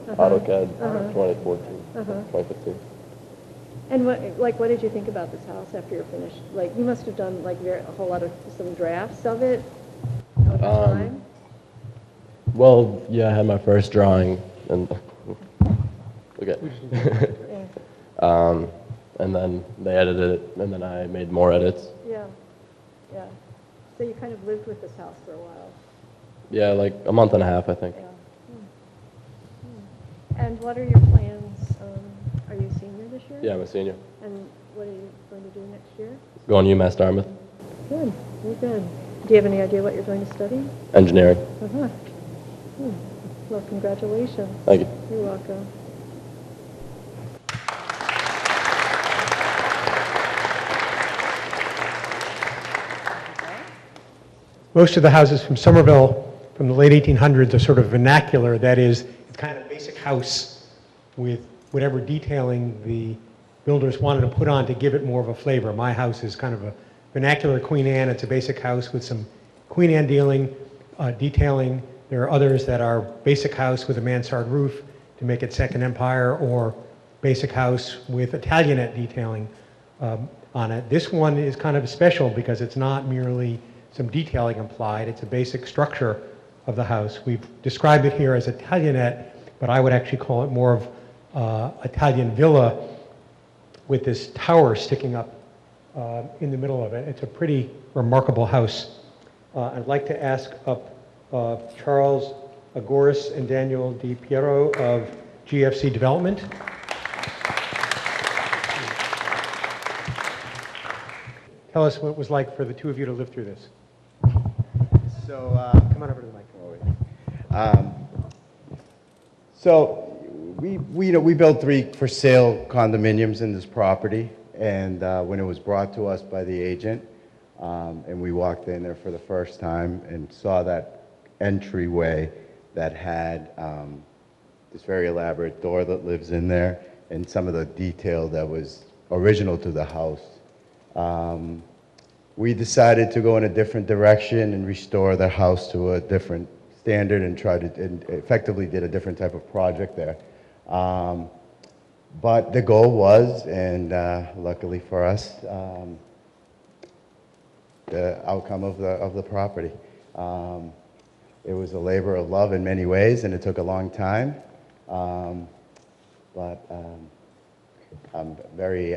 AUTOCAD, 2014, 2015. And what did you think about this house after you're finished? Like, you must have done like a whole lot of some drafts of it over time. Well, yeah, I had my first drawing, and okay. And then they edited it, and then I made more edits. Yeah, yeah. So you kind of lived with this house for a while. Yeah, like a month and a half, I think. Yeah. And what are your plans? Are you a senior this year? Yeah, I'm a senior. And what are you going to do next year? Going to UMass Dartmouth. Good, very good. Do you have any idea what you're going to study? Engineering. Uh-huh. Well, congratulations. Thank you. You're welcome. Most of the houses from Somerville from the late 1800s are sort of vernacular. That is, it's kind of a basic house with whatever detailing the builders wanted to put on to give it more of a flavor. My house is kind of a vernacular Queen Anne. It's a basic house with some Queen Anne detailing. There are others that are basic house with a mansard roof to make it Second Empire, or basic house with Italianate detailing on it. This one is kind of special because it's not merely some detailing implied. It's a basic structure of the house. We've described it here as Italianate, but I would actually call it more of Italian villa with this tower sticking up in the middle of it. It's a pretty remarkable house. I'd like to ask up Charles Agoris and Daniel Di Piero of GFC Development. Tell us what it was like for the two of you to live through this. So, come on over to the mic. So we built 3 for sale condominiums in this property, and when it was brought to us by the agent, and we walked in there for the first time and saw that entryway that had this very elaborate door that lives in there, and some of the detail that was original to the house. We decided to go in a different direction and restore the house to a different standard and effectively did a different type of project there. But the goal was, and luckily for us, the outcome of the property. It was a labor of love in many ways, and it took a long time. But I'm very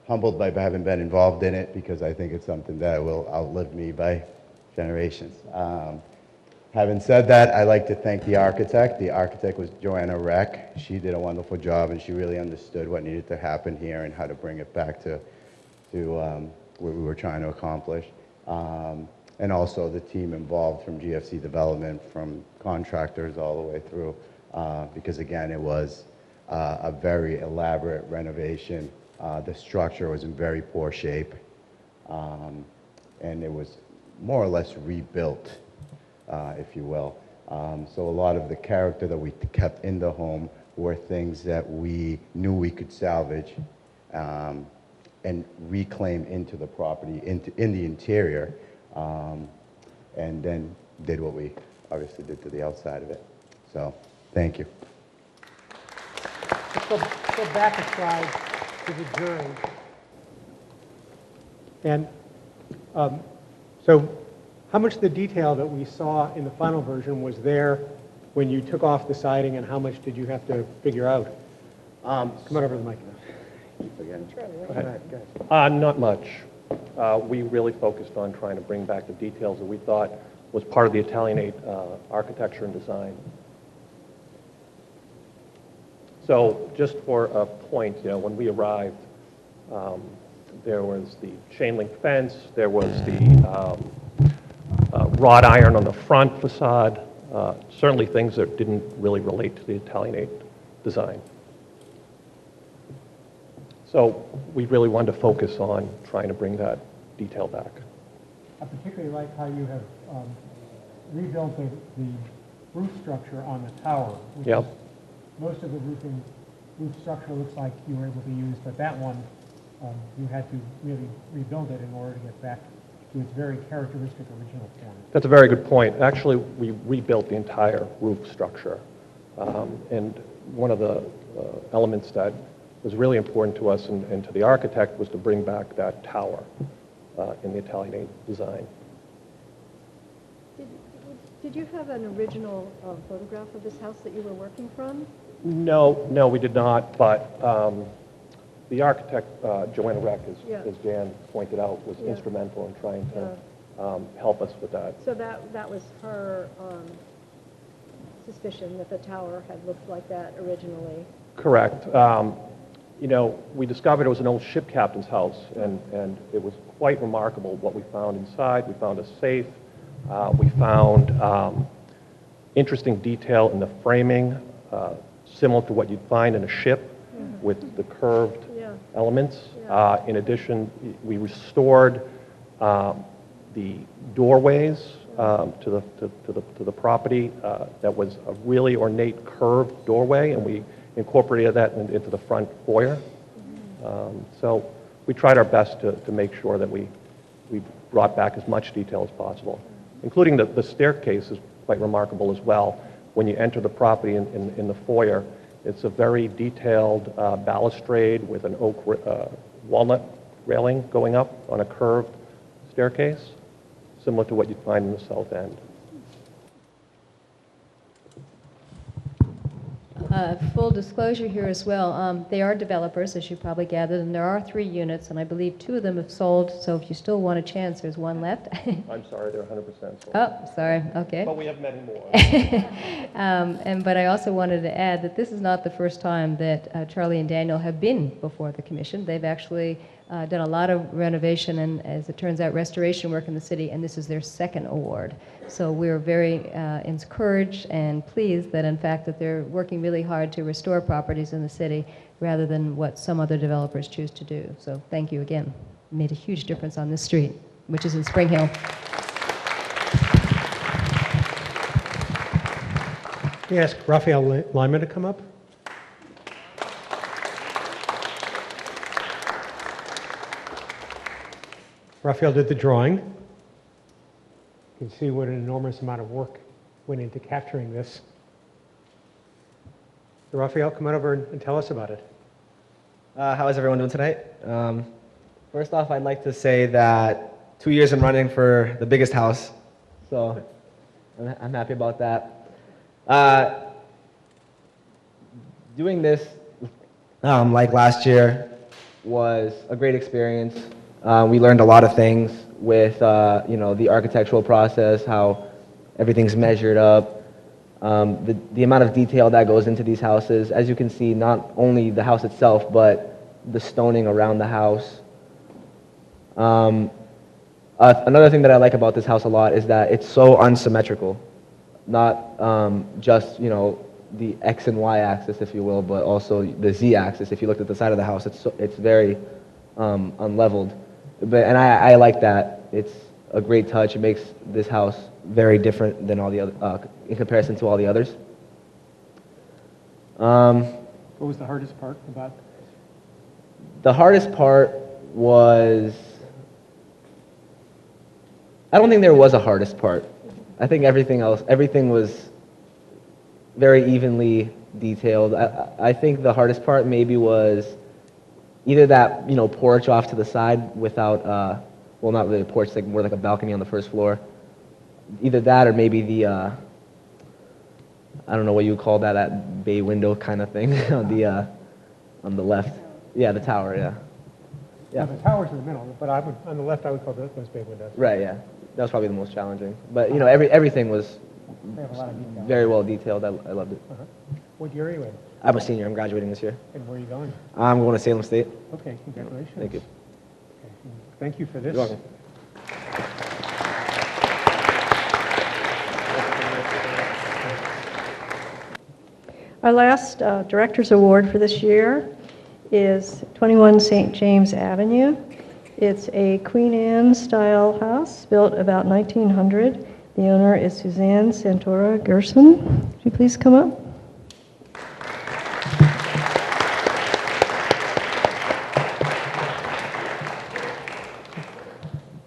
humbled by having been involved in it, because I think it's something that will outlive me by generations. Having said that, I'd like to thank the architect. The architect was Joanna Reck. She did a wonderful job, and she really understood what needed to happen here and how to bring it back to what we were trying to accomplish. And also the team involved from GFC Development, from contractors all the way through, because again, it was a very elaborate renovation. The structure was in very poor shape, and it was more or less rebuilt, if you will. So a lot of the character that we kept in the home were things that we knew we could salvage and reclaim into the property, in the interior, and then did what we obviously did to the outside of it. So, thank you. Let's go back a slide to the drawing. And so how much of the detail that we saw in the final version was there when you took off the siding, and how much did you have to figure out? Come on over to the mic now. Again. Go ahead. Not much. We really focused on trying to bring back the details that we thought was part of the Italianate architecture and design. So just for a point, when we arrived, there was the chain link fence, there was the wrought iron on the front facade, certainly things that didn't really relate to the Italianate design. So we really wanted to focus on trying to bring that detail back. I particularly like how you have rebuilt the roof structure on the tower. Which Yep. is, most of the roof structure looks like you were able to use, but that one, you had to really rebuild it in order to get back to its very characteristic original form. That's a very good point. Actually, we rebuilt the entire roof structure. And one of the elements that was really important to us and to the architect was to bring back that tower in the Italianate design. Did you have an original photograph of this house that you were working from? No, we did not, but the architect, Joanna Reck, as Jan pointed out, was instrumental in trying to help us with that. So that was her suspicion that the tower had looked like that originally. Correct. We discovered it was an old ship captain's house, and it was quite remarkable what we found inside. We found a safe. We found interesting detail in the framing, similar to what you'd find in a ship with the curved elements. In addition, we restored the doorways to the property. That was a really ornate curved doorway, and we incorporated that into the front foyer. So we tried our best to make sure that we brought back as much detail as possible, including the staircase is quite remarkable as well. When you enter the property in the foyer, it's a very detailed balustrade with an oak walnut railing going up on a curved staircase, similar to what you'd find in the south end. Full disclosure here as well, they are developers, as you probably gathered, and there are 3 units, and I believe 2 of them have sold, so if you still want a chance, there's 1 left. I'm sorry, they're 100% sold. Oh, sorry, okay. But we have many more. But I also wanted to add that this is not the first time that Charlie and Daniel have been before the commission. They've actually done a lot of renovation and, as it turns out, restoration work in the city, and this is their 2nd award. So we're very encouraged and pleased that, in fact, that they're working really hard to restore properties in the city rather than what some other developers choose to do. So thank you again. You made a huge difference on this street, which is in Spring Hill. Can you ask Raphael Lyman to come up? Raphael did the drawing. You can see what an enormous amount of work went into capturing this. So Raphael, come on over and tell us about it. How is everyone doing tonight? First off, I'd like to say that 2 years in running for the biggest house, so I'm happy about that. Doing this, like last year, was a great experience. We learned a lot of things with, the architectural process, how everything's measured up, the amount of detail that goes into these houses. As you can see, not only the house itself, but the stoning around the house. Another thing that I like about this house a lot is that it's so unsymmetrical. Not just, the X and Y axis, if you will, but also the Z axis. If you looked at the side of the house, it's very unleveled. And I like that. It's a great touch. It makes this house very different than all the other, in comparison to all the others. What was the hardest part about this? The hardest part was, I don't think there was a hardest part. I think everything was very evenly detailed. I think the hardest part maybe was either that, porch off to the side without, well, not really a porch, like more like a balcony on the first floor. Either that or maybe the, I don't know what you would call that bay window kind of thing on the left. Yeah, the tower, yeah. Yeah, the tower's in the middle, but on the left I would call those bay windows. Right, yeah. That was probably the most challenging. But, everything was They have a lot of detail. very well detailed. I loved it. What year are you in? I'm a senior. I'm graduating this year. And where are you going? I'm going to Salem State. Okay, congratulations. Thank you. Okay. Thank you for this. You're welcome. Our last Director's Award for this year is 21 St. James Avenue. It's a Queen Anne style house built about 1900. The owner is Suzanne Santora Gerson. Would you please come up?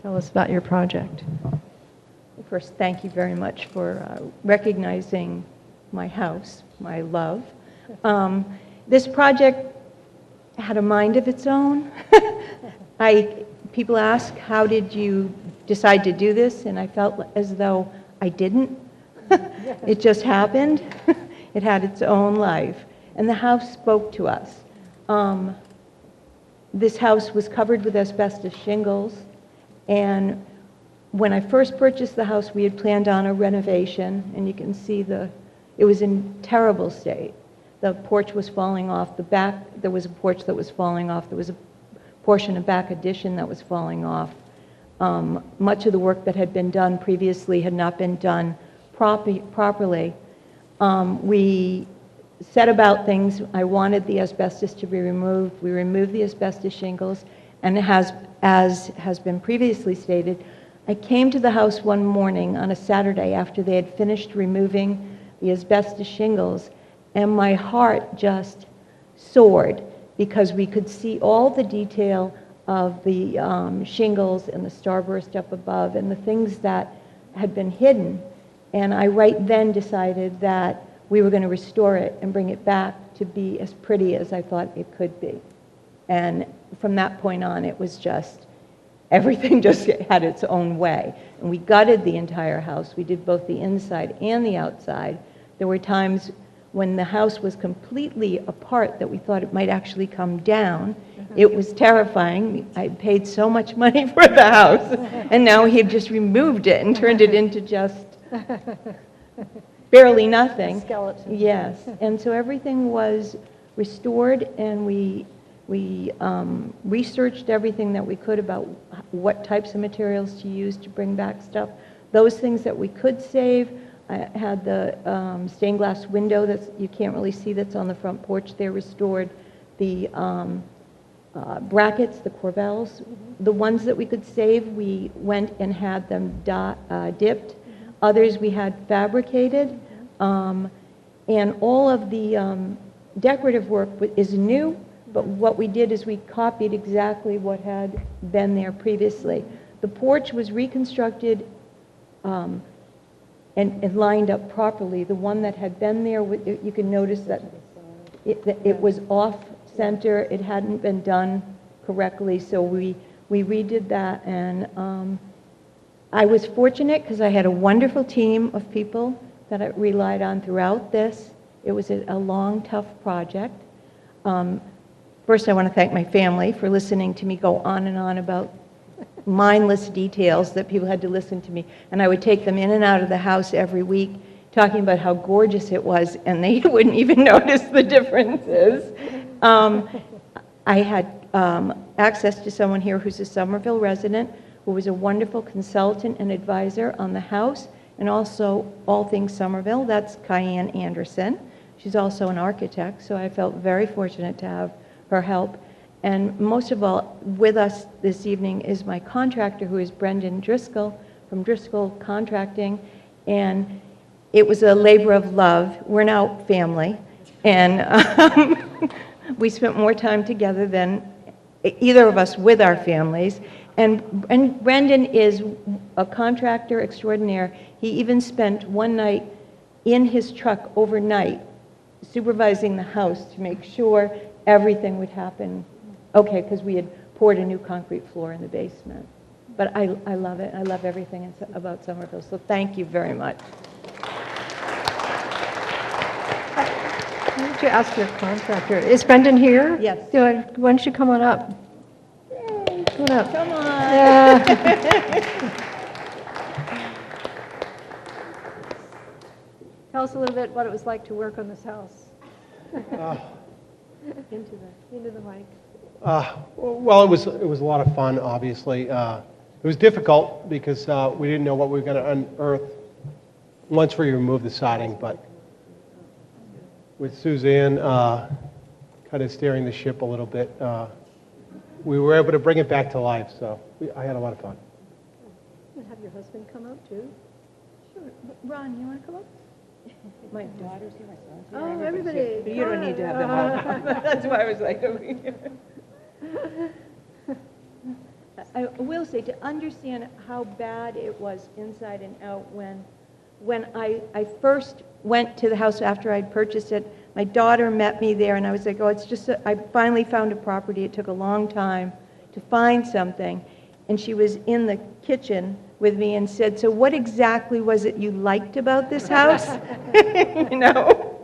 Tell us about your project. First, thank you very much for recognizing my house, my love. This project had a mind of its own. People ask, how did you decide to do this? And I felt as though I didn't. It just happened. It had its own life. And the house spoke to us. This house was covered with asbestos shingles. And when I first purchased the house, we had planned on a renovation. And you can see it was in terrible state. The porch was falling off. The back, there was a porch that was falling off. There was a portion of back addition that was falling off. Much of the work that had been done previously had not been done properly. We set about things. I wanted the asbestos to be removed. We removed the asbestos shingles, and as has been previously stated, I came to the house one morning on a Saturday after they had finished removing the asbestos shingles, and my heart just soared because we could see all the detail of the shingles and the starburst up above and the things that had been hidden. And I right then decided that we were going to restore it and bring it back to be as pretty as I thought it could be. And from that point on, it was just, everything just had its own way. And we gutted the entire house. We did both the inside and the outside. There were times when the house was completely apart that we thought it might actually come down. It was terrifying. I paid so much money for the house, and now he had just removed it and turned it into just barely nothing. Skeleton. Yes, and so everything was restored, and we researched everything that we could about what types of materials to use to bring back stuff. Those things that we could save. I had the stained glass window that you can't really see that's on the front porch there restored. The brackets, the corbels, the ones that we could save, we went and had them dipped. Others we had fabricated. And all of the decorative work is new, but what we did is we copied exactly what had been there previously. The porch was reconstructed and lined up properly. The one that had been there, you can notice that it was off center. It hadn't been done correctly, so we redid that. And I was fortunate because I had a wonderful team of people that I relied on throughout this. It was a long, tough project. First, I want to thank my family for listening to me go on and on about mindless details that people had to listen to me. And I would take them in and out of the house every week talking about how gorgeous it was, and they wouldn't even notice the differences. I had access to someone here who's a Somerville resident who was a wonderful consultant and advisor on the house and also all things Somerville. That's Cayenne Anderson, She's also an architect, so I felt very fortunate to have her help. And most of all, with us this evening is my contractor, who is Brendan Driscoll from Driscoll Contracting. And it was a labor of love. We're now family. And we spent more time together than either of us with our families. And Brendan is a contractor extraordinaire. He even spent one night in his truck overnight supervising the house to make sure everything would happen okay, because we had poured a new concrete floor in the basement. But I love it. I love everything about Somerville. So thank you very much. Why don't you ask your contractor? Is Brendan here? Yes. Why don't you come on up? Come on up. Come on. Yeah. Tell us a little bit what it was like to work on this house. Into the mic. Well, it was a lot of fun, obviously. It was difficult because we didn't know what we were going to unearth once we removed the siding, but with Suzanne kind of steering the ship a little bit, we were able to bring it back to life, so I had a lot of fun. We'll have your husband come up, too. Sure. Ron, you want to come up? My daughter's here, my son's here. Oh, everybody. But you don't need to have them all. That's why I was like, I will say, to understand how bad it was inside and out, when I first went to the house after I'd purchased it, my daughter met me there, and I was like, oh, it's just, I finally found a property. It took a long time to find something. And she was in the kitchen with me and said, so what exactly was it you liked about this house? You know?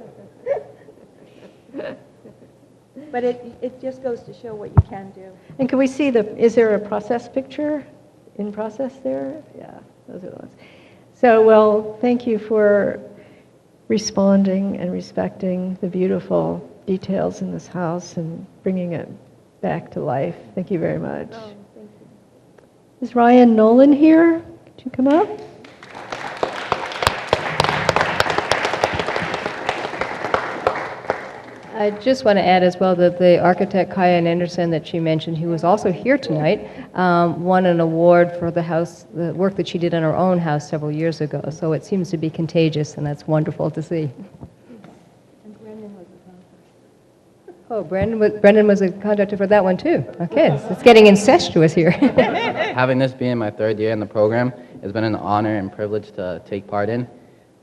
But it just goes to show what you can do. And can we see is there a process picture in process there? Yeah, those are the ones. So, well, thank you for responding and respecting the beautiful details in this house and bringing it back to life. Thank you very much. Oh, thank you. Is Ryan Nolan here? Could you come up? I just want to add as well that the architect Kyan Anderson that she mentioned, who was also here tonight, won an award for the work that she did on her own house several years ago. So it seems to be contagious, and that's wonderful to see. And Brendan was a contractor. Oh, Brendan was a contractor for that one too. Okay, it's getting incestuous here. Having this being my third year in the program, it's been an honor and privilege to take part in.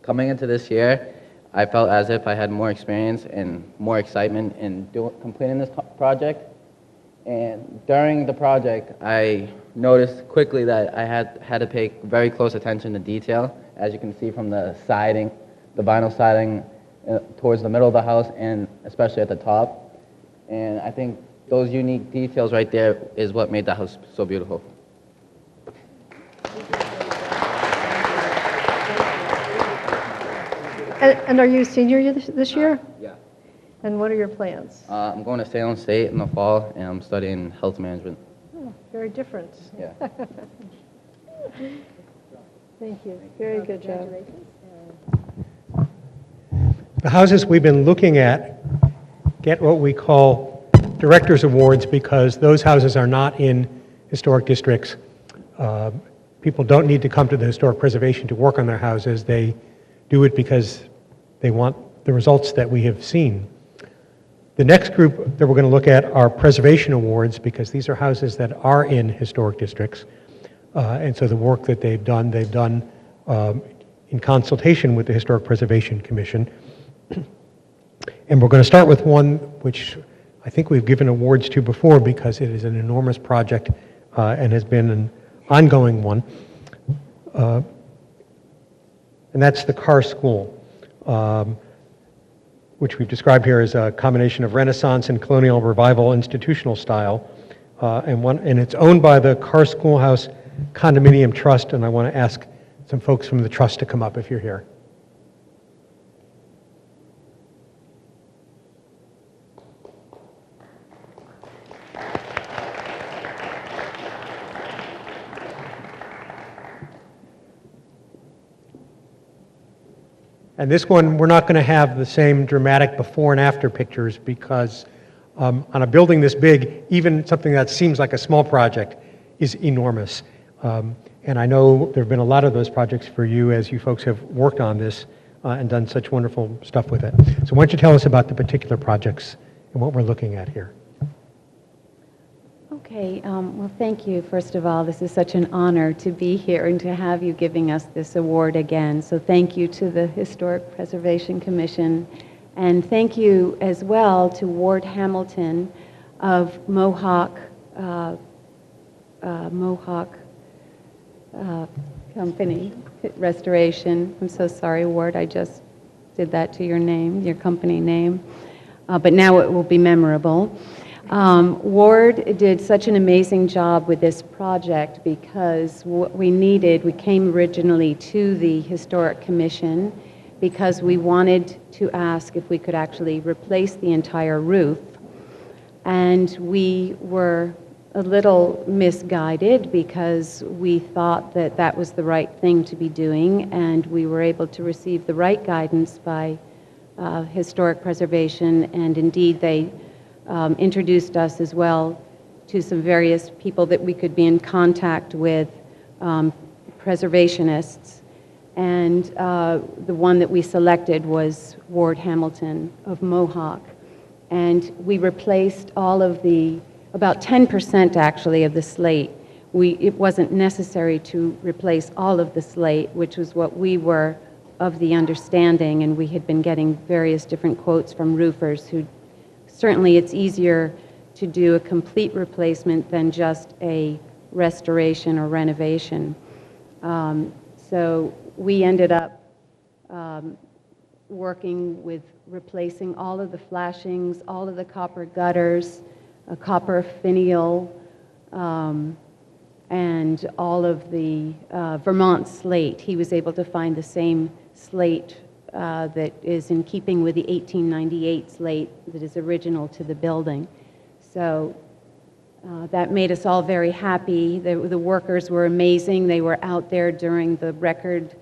Coming into this year, I felt as if I had more experience and more excitement in completing this project. And during the project, I noticed quickly that I had to pay very close attention to detail, as you can see from the siding, the vinyl siding towards the middle of the house and especially at the top. And I think those unique details right there is what made the house so beautiful. And are you a senior this year? Yeah. And what are your plans? I'm going to Salem State in the fall, and I'm studying health management. Oh, very different. Yeah. Thank you. Very good job. The houses we've been looking at get what we call Directors Awards because those houses are not in historic districts. People don't need to come to the historic preservation to work on their houses. They do it because they want the results that we have seen. The next group that we're going to look at are preservation awards because these are houses that are in historic districts. And so the work that they've done in consultation with the Historic Preservation Commission. And we're going to start with one which I think we've given awards to before because it is an enormous project and has been an ongoing one. And that's the Carr School, which we've described here as a combination of Renaissance and Colonial Revival institutional style. And it's owned by the Carr Schoolhouse Condominium Trust, and I want to ask some folks from the trust to come up if you're here. And this one, we're not going to have the same dramatic before and after pictures because on a building this big, even something that seems like a small project is enormous. And I know there have been a lot of those projects for you as you folks have worked on this and done such wonderful stuff with it. So why don't you tell us about the particular projects and what we're looking at here? Okay, well, thank you. First of all, this is such an honor to be here and to have you giving us this award again. So thank you to the Historic Preservation Commission, and thank you as well to Ward Hamilton of Mohawk Company Restoration. I'm so sorry, Ward, I just did that to your name, your company name, but now it will be memorable. Ward did such an amazing job with this project because what we needed, we came originally to the Historic Commission because we wanted to ask if we could actually replace the entire roof. And we were a little misguided because we thought that that was the right thing to be doing, and we were able to receive the right guidance by Historic Preservation, and indeed they introduced us as well to some various people that we could be in contact with, preservationists. And the one that we selected was Ward Hamilton of Mohawk. And we replaced all of the, about 10% actually of the slate. It wasn't necessary to replace all of the slate, which was what we were of the understanding, and we had been getting various different quotes from roofers who certainly it's easier to do a complete replacement than just a restoration or renovation. So we ended up working with replacing all of the flashings, all of the copper gutters, a copper finial, and all of the Vermont slate. He was able to find the same slate that is in keeping with the 1898 slate that is original to the building. So that made us all very happy. The workers were amazing. They were out there during the record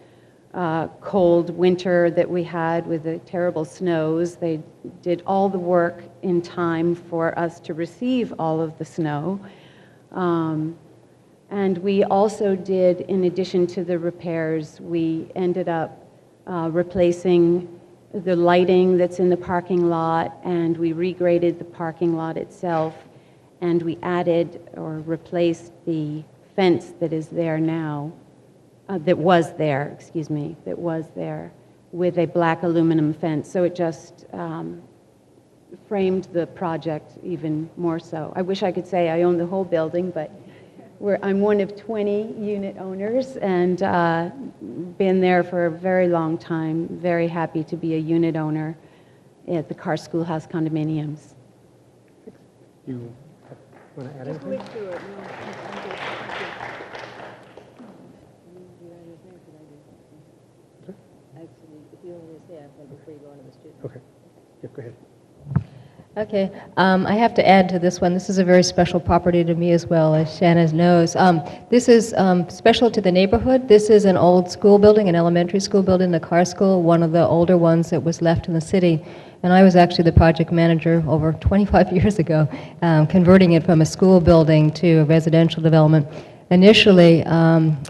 cold winter that we had with the terrible snows. They did all the work in time for us to receive all of the snow. And we also did, in addition to the repairs, we ended up replacing the lighting that's in the parking lot, and we regraded the parking lot itself, and we added or replaced the fence that is there now, that was there with a black aluminum fence. So it just framed the project even more so. I wish I could say I own the whole building, but I'm one of 20 unit owners and been there for a very long time. Very happy to be a unit owner at the Carr Schoolhouse condominiums. You want to add anything? Okay. Yeah, go ahead. Okay, I have to add to this one. This is a very special property to me as well, as Shannon knows. This is special to the neighborhood. This is an old school building, an elementary school building, the Carr School, one of the older ones that was left in the city. And I was actually the project manager over 25 years ago, converting it from a school building to a residential development. Initially,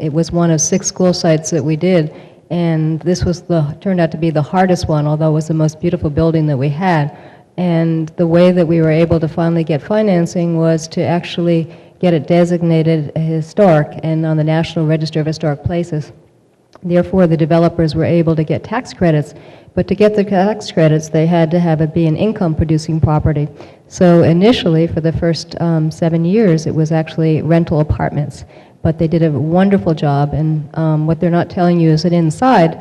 it was one of 6 school sites that we did, and this was turned out to be the hardest one, although it was the most beautiful building that we had. And the way that we were able to finally get financing was to actually get it designated historic and on the National Register of Historic Places. Therefore, the developers were able to get tax credits, but to get the tax credits, they had to have it be an income-producing property. So initially, for the first 7 years, it was actually rental apartments. But they did a wonderful job, and what they're not telling you is that inside,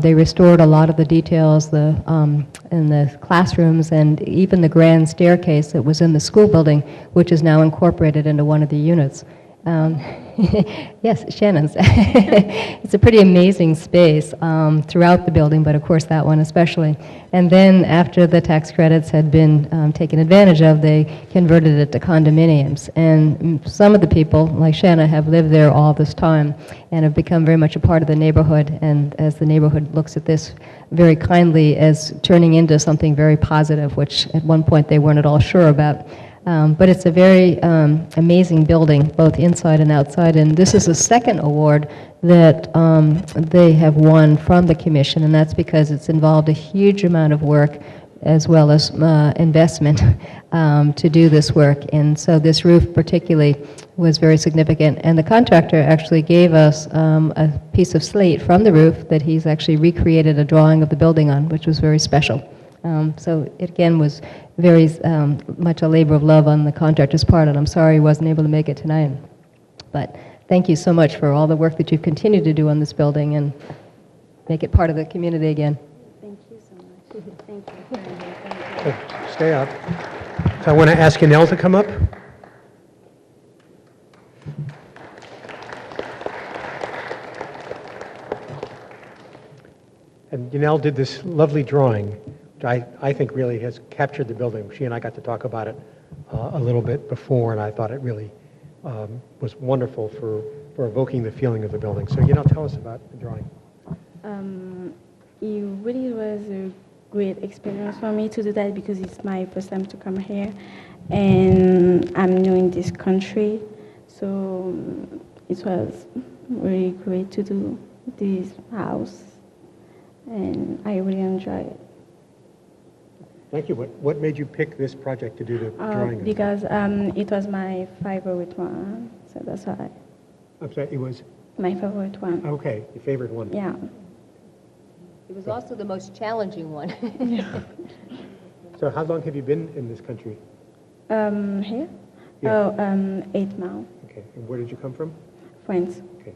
they restored a lot of the details in the classrooms and even the grand staircase that was in the school building, which is now incorporated into one of the units. Yes, Shannon's. It's a pretty amazing space throughout the building, but of course that one especially. And then after the tax credits had been taken advantage of, they converted it to condominiums. And some of the people, like Shanna, have lived there all this time and have become very much a part of the neighborhood. And as the neighborhood looks at this very kindly as turning into something very positive, which at one point they weren't at all sure about. But it's a very amazing building, both inside and outside. And this is the second award that they have won from the commission, and that's because it's involved a huge amount of work as well as investment to do this work. And so this roof particularly was very significant. And the contractor actually gave us a piece of slate from the roof that he's actually recreated a drawing of the building on, which was very special. So it again was very much a labor of love on the contractor's part, and I'm sorry he wasn't able to make it tonight. But thank you so much for all the work that you've continued to do on this building and make it part of the community again. Thank you so much. Thank you. Stay up. So I want to ask Yanel to come up. And Yanel did this lovely drawing, which I think really has captured the building. She and I got to talk about it a little bit before, and I thought it really was wonderful for evoking the feeling of the building. So Yanel, tell us about the drawing. It really was a great experience for me to do that because it's my first time to come here, and I'm new in this country, so it was really great to do this house, and I really enjoy it. Thank you. What made you pick this project to do the drawing? Because it was my favorite one, so that's why. I'm sorry, it was? My favorite one. Okay, your favorite one. Yeah. It was also the most challenging one. So how long have you been in this country? Here? Yeah. Oh, 8 months. Okay, and where did you come from? France. Okay.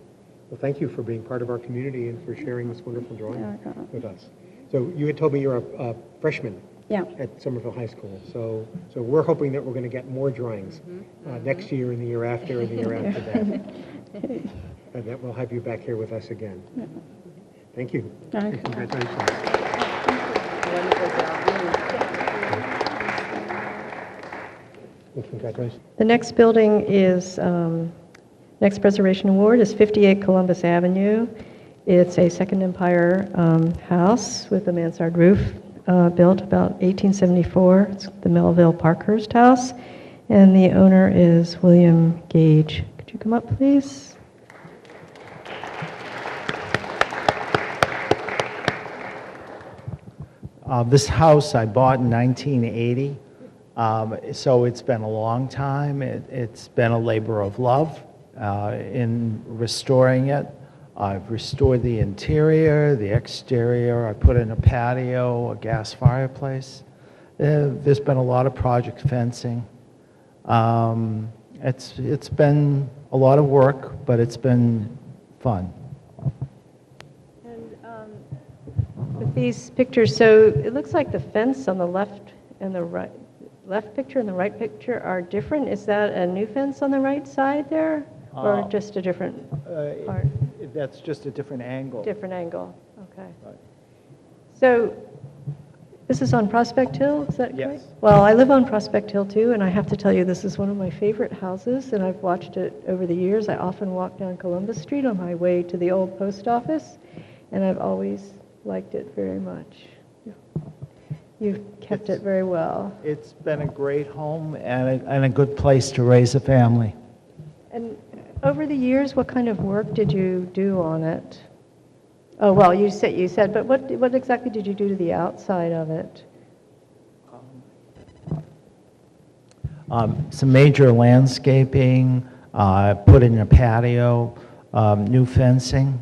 Well, thank you for being part of our community and for sharing this wonderful drawing with us. So you had told me you're a freshman at Somerville High School. So we're hoping that we're going to get more drawings next year and the year after and the year after that. And that we'll have you back here with us again. Thank you. And congratulations. And congratulations. The next building is, next preservation award is 58 Columbus Avenue. It's a Second Empire house with a mansard roof built about 1874. It's the Melville Parkhurst House, and the owner is William Gage. Could you come up, please? This house I bought in 1980, so it's been a long time. It's been a labor of love in restoring it. I've restored the interior, the exterior. I put in a patio, a gas fireplace. There's been a lot of project fencing. It's been a lot of work, but it's been fun. With these pictures, so it looks like the fence on the left and the right, left picture and the right picture are different. Is that a new fence on the right side there, or just a different part? That's just a different angle. Different angle, okay. Right. So this is on Prospect Hill, is that correct? Yes. Well, I live on Prospect Hill too, and I have to tell you, this is one of my favorite houses, and I've watched it over the years. I often walk down Columbus Street on my way to the old post office, and I've always liked it very much. You've kept it very well. It's been a great home and a good place to raise a family. And over the years, what kind of work did you do on it? Oh, well, you said, but what exactly did you do to the outside of it? Some major landscaping, put in a patio, new fencing,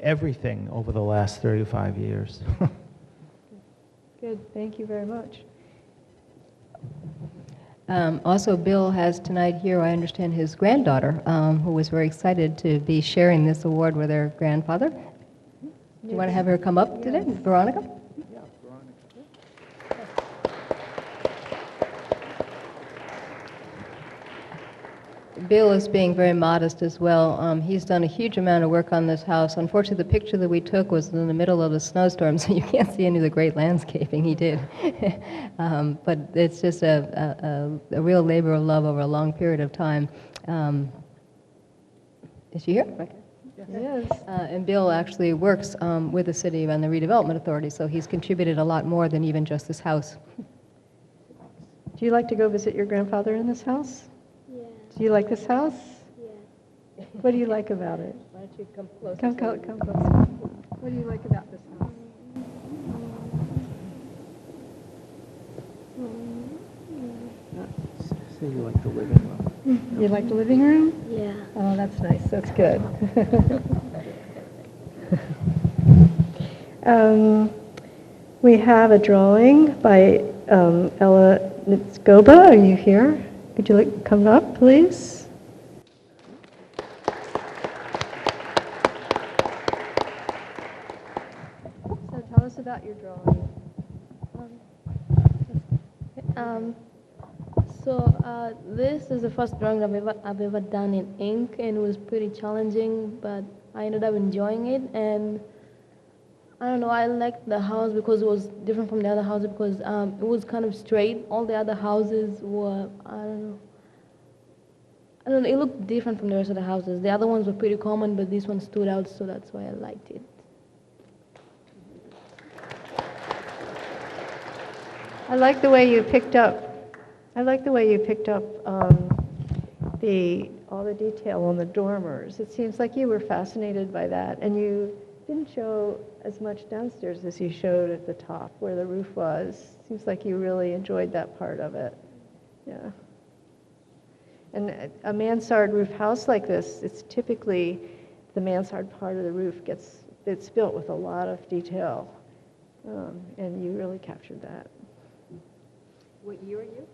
everything over the last 35 years. Good, thank you very much. Also, Bill has tonight here, I understand, his granddaughter, who was very excited to be sharing this award with her grandfather. Do you want to have her come up today, Veronica? Yeah, Veronica. Bill is being very modest as well. He's done a huge amount of work on this house. Unfortunately, the picture that we took was in the middle of a snowstorm, so you can't see any of the great landscaping he did. But it's just a real labor of love over a long period of time. Is she here? Okay. Yes. And Bill actually works with the city and the redevelopment authority, so he's contributed a lot more than even just this house. Do you like to go visit your grandfather in this house? Yeah. Do you like this house? Yeah. What do you like about it? Why don't you come closer? Come closer. What do you like about this house? So you like the living room? You like the living room? Yeah. Oh, that's nice. That's good. We have a drawing by Ella Nitskoba. Are you here? Could you come up, please? So tell us about your drawing. This is the first drawing I've ever done in ink, and it was pretty challenging, but I ended up enjoying it. And I don't know, I liked the house because it was different from the other houses because it was kind of straight. All the other houses were, I don't know, it looked different from the rest of the houses. The other ones were pretty common, but this one stood out, so that's why I liked it. I like the way you picked up. I like the way you picked up all the detail on the dormers. It seems like you were fascinated by that, and you didn't show as much downstairs as you showed at the top where the roof was. Seems like you really enjoyed that part of it. Yeah. And a mansard roof house like this, it's typically the mansard part of the roof it's built with a lot of detail, and you really captured that. What year are you?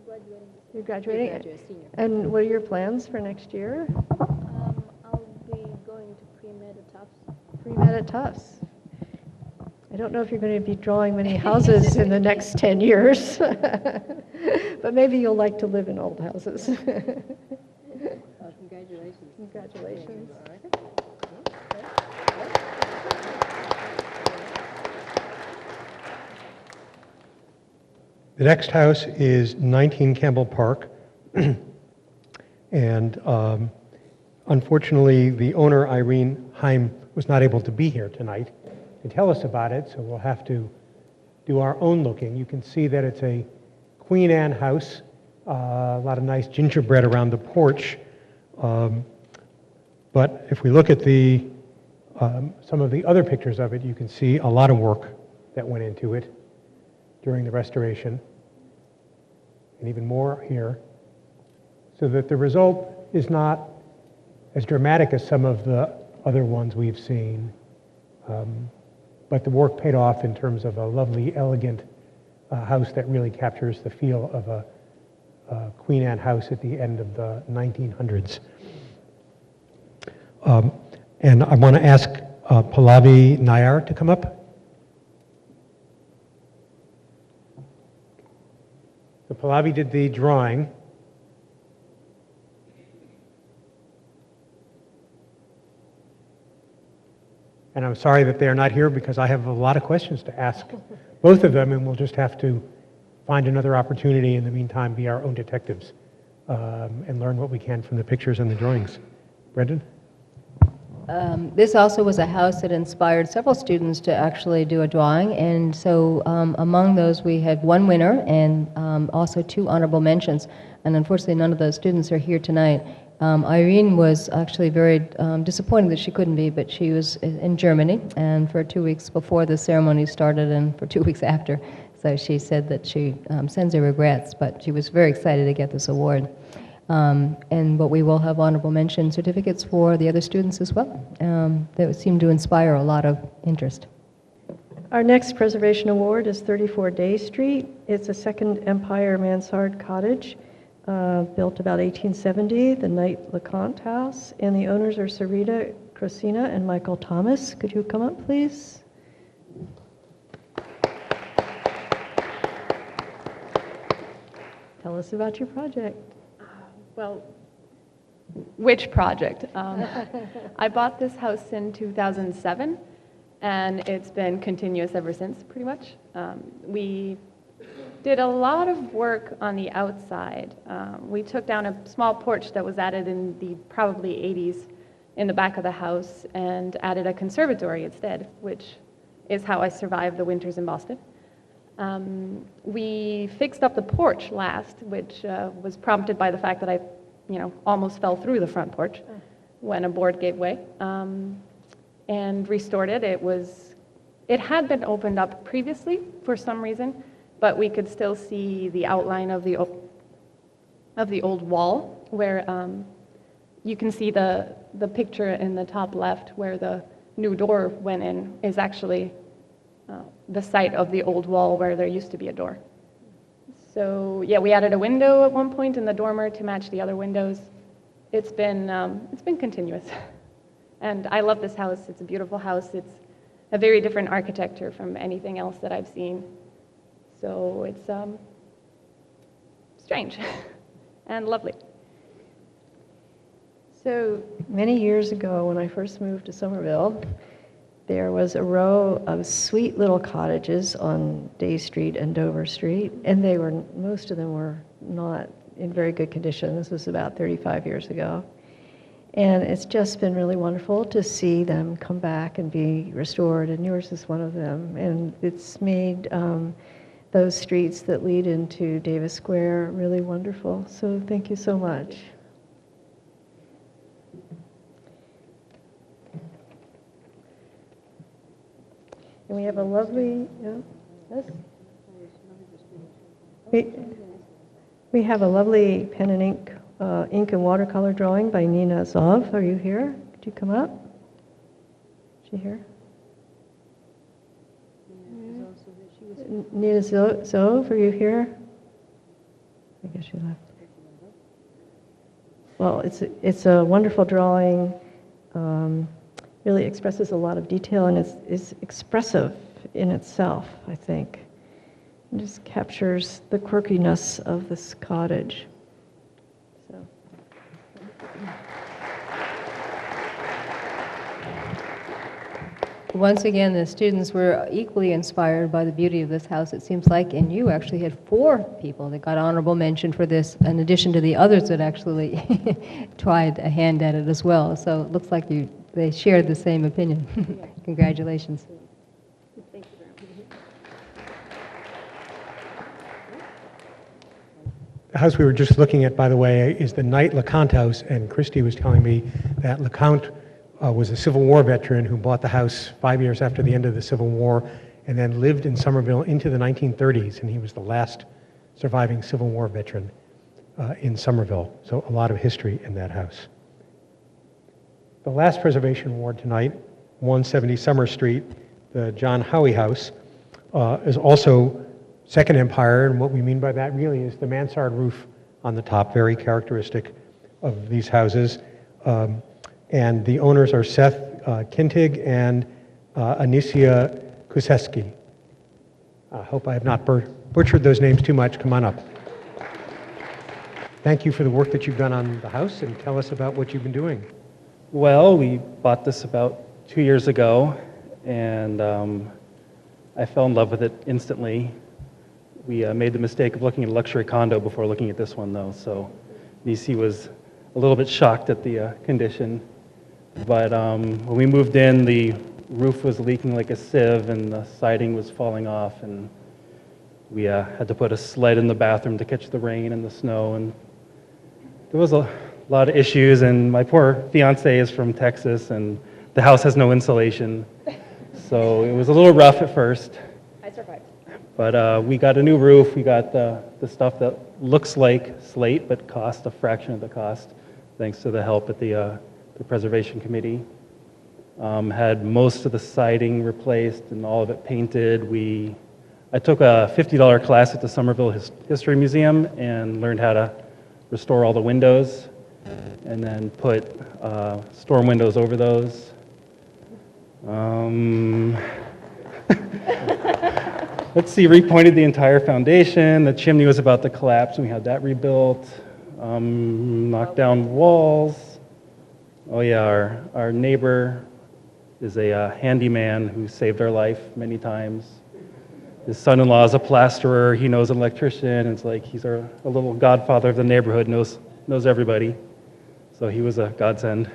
Graduating. You're graduating? Graduate, senior. And what are your plans for next year? I'll be going to pre-med at Tufts. Pre-med at Tufts. I don't know if you're going to be drawing many houses in the next 10 years, but maybe you'll like to live in old houses. Congratulations. Congratulations. The next house is 19 Campbell Park. And unfortunately, the owner, Irene Heim, was not able to be here tonight to tell us about it, so we'll have to do our own looking. You can see that it's a Queen Anne house, a lot of nice gingerbread around the porch. But if we look at some of the other pictures of it, you can see a lot of work that went into it during the restoration, and even more here, so that the result is not as dramatic as some of the other ones we've seen, but the work paid off in terms of a lovely, elegant house that really captures the feel of a Queen Anne house at the end of the 1900s. And I want to ask Pallavi Nayar to come up. So Pallavi did the drawing. And I'm sorry that they are not here because I have a lot of questions to ask both of them, and we'll just have to find another opportunity in the meantime, be our own detectives, and learn what we can from the pictures and the drawings. Brendan? This also was a house that inspired several students to actually do a drawing, and so among those we had one winner and also 2 honorable mentions, and unfortunately none of those students are here tonight. Irene was actually very disappointed that she couldn't be, but she was in Germany, and for 2 weeks before the ceremony started and for 2 weeks after, so she said that she sends her regrets, but she was very excited to get this award. But we will have honorable mention certificates for the other students as well. That seem to inspire a lot of interest. Our next preservation award is 34 Day Street. It's a Second Empire mansard cottage built about 1870, the Knight LeConte House, and the owners are Sarita Crosina and Michael Thomas. Could you come up, please? Tell us about your project. Well, which project? I bought this house in 2007, and it's been continuous ever since, pretty much. We did a lot of work on the outside. We took down a small porch that was added in the probably 80s in the back of the house and added a conservatory instead, which is how I survived the winters in Boston. We fixed up the porch last, which was prompted by the fact that I, almost fell through the front porch when a board gave way, and restored it. It had been opened up previously for some reason, but we could still see the outline of the old wall, where you can see the picture in the top left where the new door went in is actually the site of the old wall where there used to be a door. So yeah, we added a window at one point in the dormer to match the other windows. It's been continuous, and I love this house. It's a beautiful house. It's a very different architecture from anything else that I've seen. So it's strange and lovely. So many years ago, when I first moved to Somerville, there was a row of sweet little cottages on Day Street and Dover Street, and most of them were not in very good condition. This was about 35 years ago. And it's just been really wonderful to see them come back and be restored, and yours is one of them. And it's made those streets that lead into Davis Square really wonderful. So thank you so much. And we have a lovely, yes? We have a lovely pen and ink and watercolor drawing by Nina Zov. Are you here? Could you come up? Is she here? Nina Zov, are you here? I guess she left. Well, it's a wonderful drawing. Really expresses a lot of detail, and is expressive in itself, I think. It just captures the quirkiness of this cottage. So. Once again, the students were equally inspired by the beauty of this house, it seems like, and you actually had 4 people that got honorable mention for this, in addition to the others that actually tried a hand at it as well. So it looks like they shared the same opinion. Congratulations. Thank you very much. The house we were just looking at, by the way, is the Knight LeCount house, and Christy was telling me that LeCount was a Civil War veteran who bought the house 5 years after the end of the Civil War and then lived in Somerville into the 1930s, and he was the last surviving Civil War veteran in Somerville. So a lot of history in that house. The last preservation award tonight, 170 Summer Street, the John Howie House, is also Second Empire, and what we mean by that really is the mansard roof on the top, very characteristic of these houses. And the owners are Seth Kintig and Anicia Kuseski. I hope I have not butchered those names too much. Come on up. Thank you for the work that you've done on the house, and tell us about what you've been doing. Well, we bought this about 2 years ago, and I fell in love with it instantly. We made the mistake of looking at a luxury condo before looking at this one, though, so Nisi was a little bit shocked at the condition. But when we moved in, the roof was leaking like a sieve, and the siding was falling off, and we had to put a sled in the bathroom to catch the rain and the snow, and there was a lot of issues, and my poor fiance is from Texas, and the house has no insulation, so it was a little rough at first. I survived. But we got a new roof. We got the stuff that looks like slate but cost a fraction of the cost, thanks to the help at the Preservation Committee. Had most of the siding replaced and all of it painted. I took a $50 class at the Somerville History Museum and learned how to restore all the windows, and then put storm windows over those. Let's see, repointed the entire foundation. The chimney was about to collapse, and we had that rebuilt. Knock down walls. Oh yeah, our neighbor is a handyman who saved our life many times. His son-in-law is a plasterer. He knows an electrician. It's like he's a little godfather of the neighborhood, knows everybody. So he was a godsend.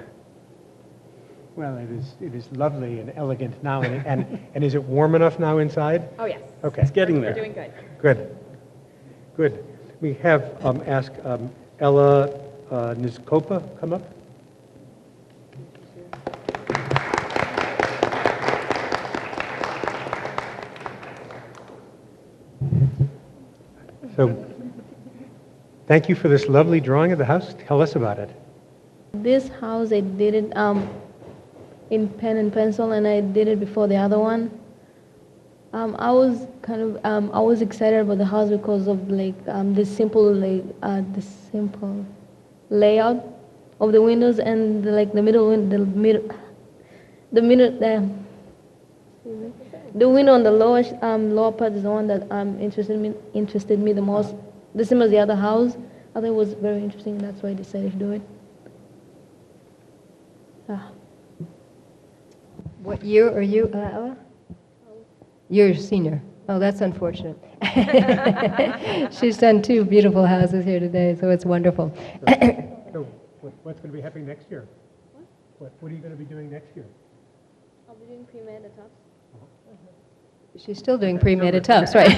Well, it is lovely and elegant now. And is it warm enough now inside? Oh, yes. Okay. It's getting there. We're doing good. Good. Good. We have asked Ella Nizkopa come up. So, thank you for this lovely drawing of the house. Tell us about it. This house, I did it in pen and pencil, and I did it before the other one. I was excited about the house because of the simple layout of the windows and the window on the lower part is the one that interested me the most. The same as the other house. I thought it was very interesting, and that's why I decided to do it. What year are you, Ella? You're a senior. Oh, that's unfortunate. She's done 2 beautiful houses here today, so it's wonderful. So what's going to be happening next year? What are you going to be doing next year? I'll be doing pre-med at tops. She's still doing pre-med at Tufts, right?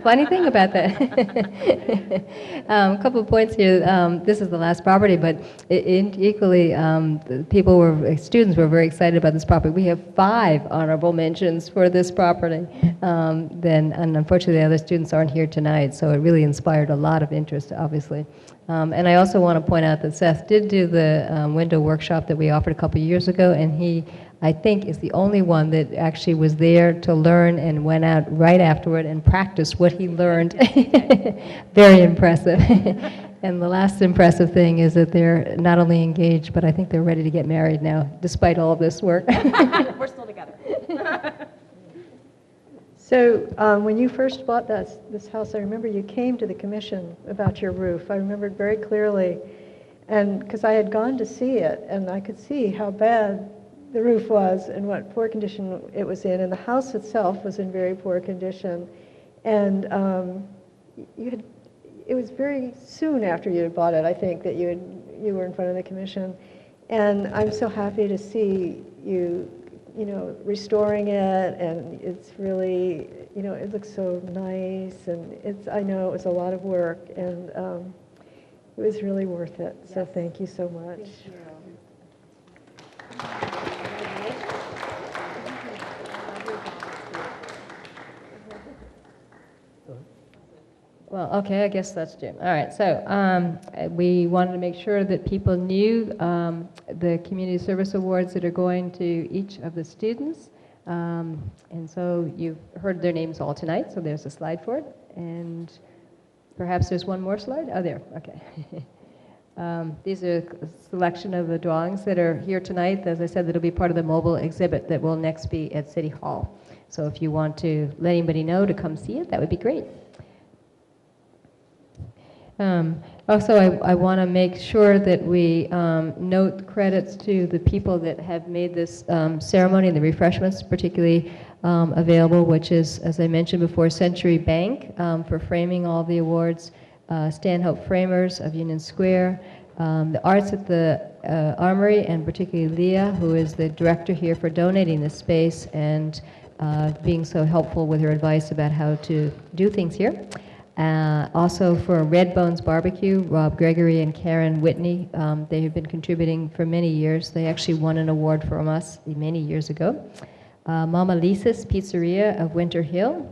Funny thing about that. A couple of points here. This is the last property, but equally, students were very excited about this property. We have 5 honorable mentions for this property. And unfortunately, the other students aren't here tonight, so it really inspired a lot of interest, obviously. And I also want to point out that Seth did do the window workshop that we offered a couple of years ago, and he, I think, is the only one that actually was there to learn and went out right afterward and practiced what he learned. Very impressive. And the last impressive thing is that they're not only engaged, but I think they're ready to get married now, despite all of this work. We're still together. So when you first bought this house, I remember you came to the commission about your roof. I remember it very clearly, and because I had gone to see it, and I could see how bad the roof was and what poor condition it was in, and the house itself was in very poor condition. And it was very soon after you had bought it, I think, that you were in front of the commission. And I'm so happy to see you restoring it, and it's really, it looks so nice, and I know it was a lot of work, and it was really worth it. Yes. So thank you so much. Thank you. Well, okay, I guess that's Jim. All right, so we wanted to make sure that people knew the community service awards that are going to each of the students. And so you've heard their names all tonight, so there's a slide for it. And perhaps there's one more slide? Oh, there, okay. These are a selection of the drawings that are here tonight. As I said, that'll be part of the mobile exhibit that will next be at City Hall. So if you want to let anybody know to come see it, that would be great. Also, I want to make sure that we note credits to the people that have made this ceremony and the refreshments particularly available, which is, as I mentioned before, Century Bank for framing all the awards, Stanhope Framers of Union Square, the Arts at the Armory, and particularly Leah, who is the director here, for donating this space and being so helpful with her advice about how to do things here. Also for Red Bones Barbecue, Rob Gregory and Karen Whitney, they have been contributing for many years. They actually won an award from us many years ago. Mama Lisa's Pizzeria of Winter Hill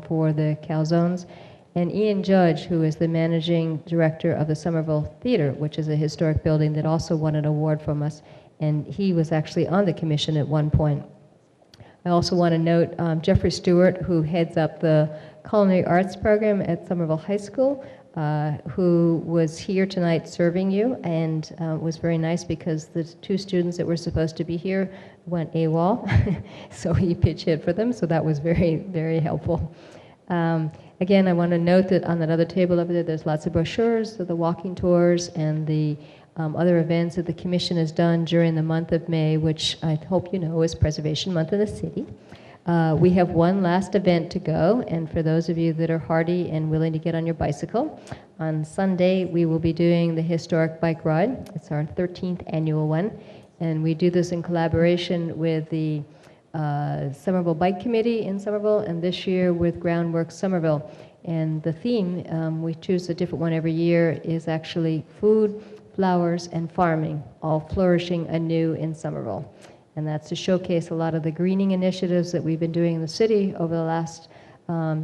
for the calzones, and Ian Judge, who is the managing director of the Somerville Theater, which is a historic building that also won an award from us, and he was actually on the commission at one point. I also want to note Jeffrey Stewart, who heads up the Culinary Arts program at Somerville High School, who was here tonight serving you, and was very nice because the 2 students that were supposed to be here went AWOL, so he pitch hit for them, so that was very, very helpful. Again, I want to note that on that other table over there, there's lots of brochures of the walking tours and the other events that the Commission has done during the month of May, which I hope you know is Preservation Month in the city. We have one last event to go, and for those of you that are hardy and willing to get on your bicycle, on Sunday we will be doing the Historic Bike Ride. It's our 13th annual one, and we do this in collaboration with the Somerville Bike Committee in Somerville, and this year with Groundwork Somerville. And the theme, we choose a different one every year, is actually food, flowers, and farming, all flourishing anew in Somerville. And that's to showcase a lot of the greening initiatives that we've been doing in the city over the last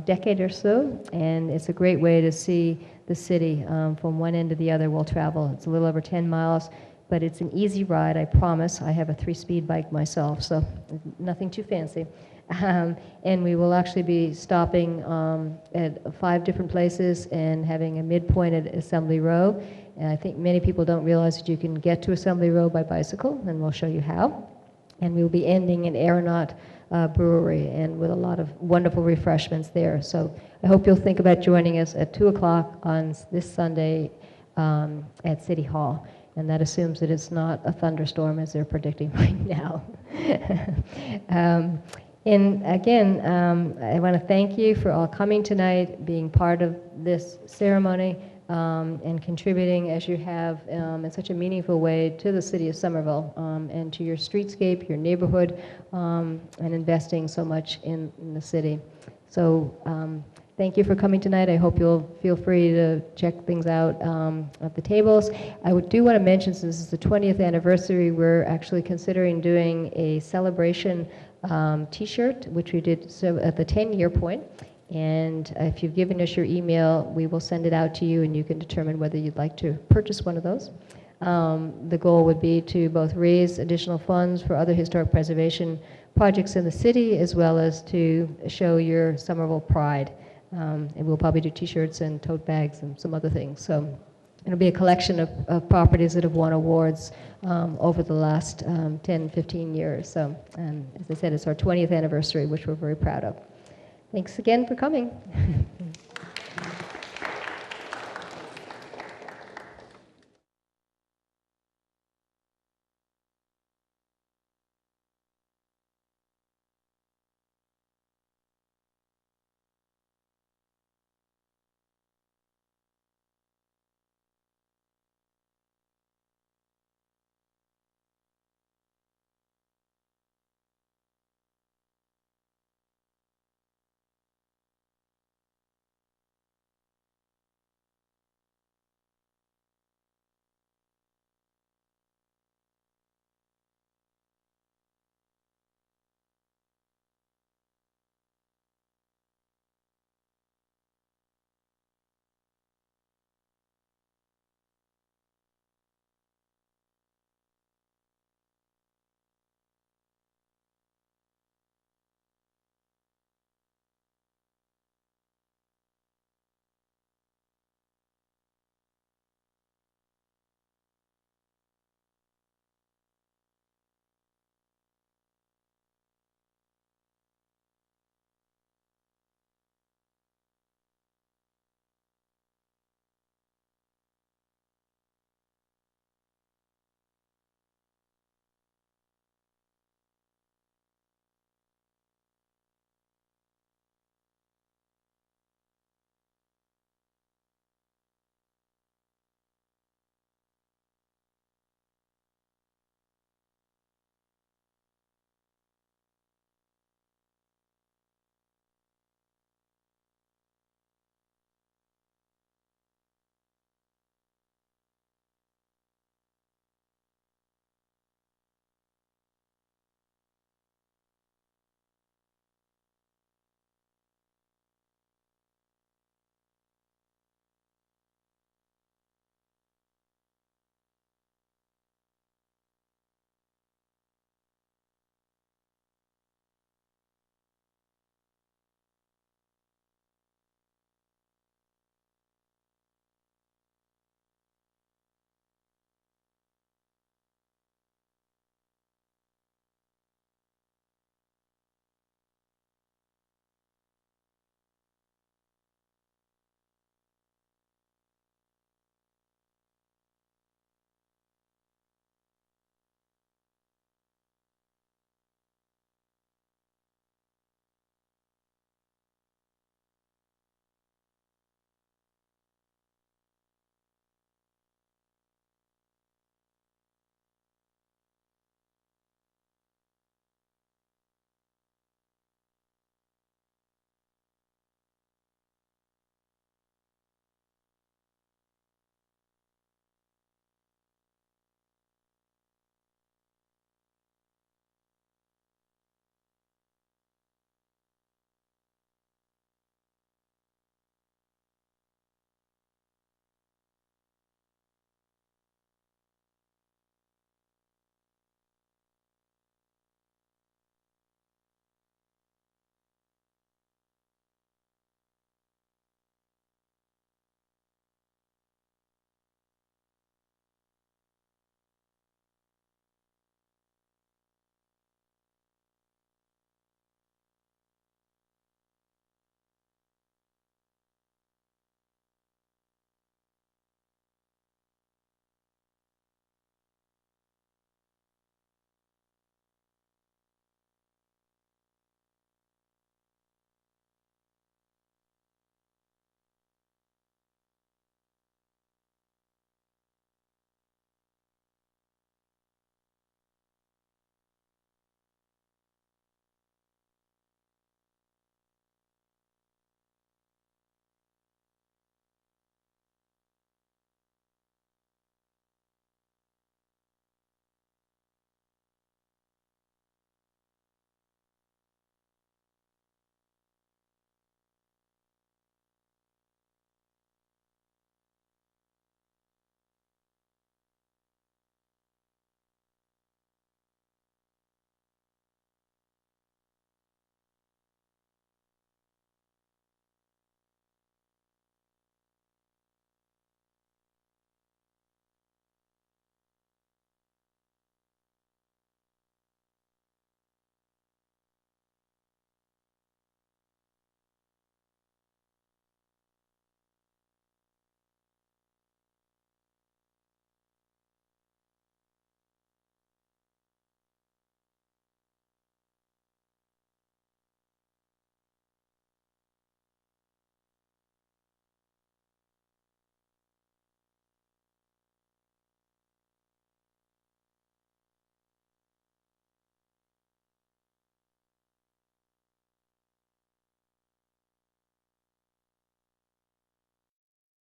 decade or so. And it's a great way to see the city from one end to the other. We'll travel. It's a little over 10 miles, but it's an easy ride, I promise. I have a 3-speed bike myself, so nothing too fancy. And we will actually be stopping at 5 different places and having a midpoint at Assembly Row. And I think many people don't realize that you can get to Assembly Row by bicycle, and we'll show you how. And we'll be ending in Aeronaut Brewery, and with a lot of wonderful refreshments there. So I hope you'll think about joining us at 2 o'clock on this Sunday at City Hall. And that assumes that it's not a thunderstorm as they're predicting right now. And again, I want to thank you for all coming tonight, being part of this ceremony, and contributing as you have in such a meaningful way to the city of Somerville and to your streetscape, your neighborhood, and investing so much in the city. So thank you for coming tonight. I hope you'll feel free to check things out at the tables. I do want to mention, since this is the 20th anniversary, we're actually considering doing a celebration t-shirt, which we did so at the 10-year point. And if you've given us your email, we will send it out to you, and you can determine whether you'd like to purchase one of those. The goal would be to both raise additional funds for other historic preservation projects in the city, as well as to show your Somerville pride. And we'll probably do t-shirts and tote bags and some other things. So it'll be a collection of properties that have won awards over the last 10, 15 years. So, as I said, it's our 20th anniversary, which we're very proud of. Thanks again for coming.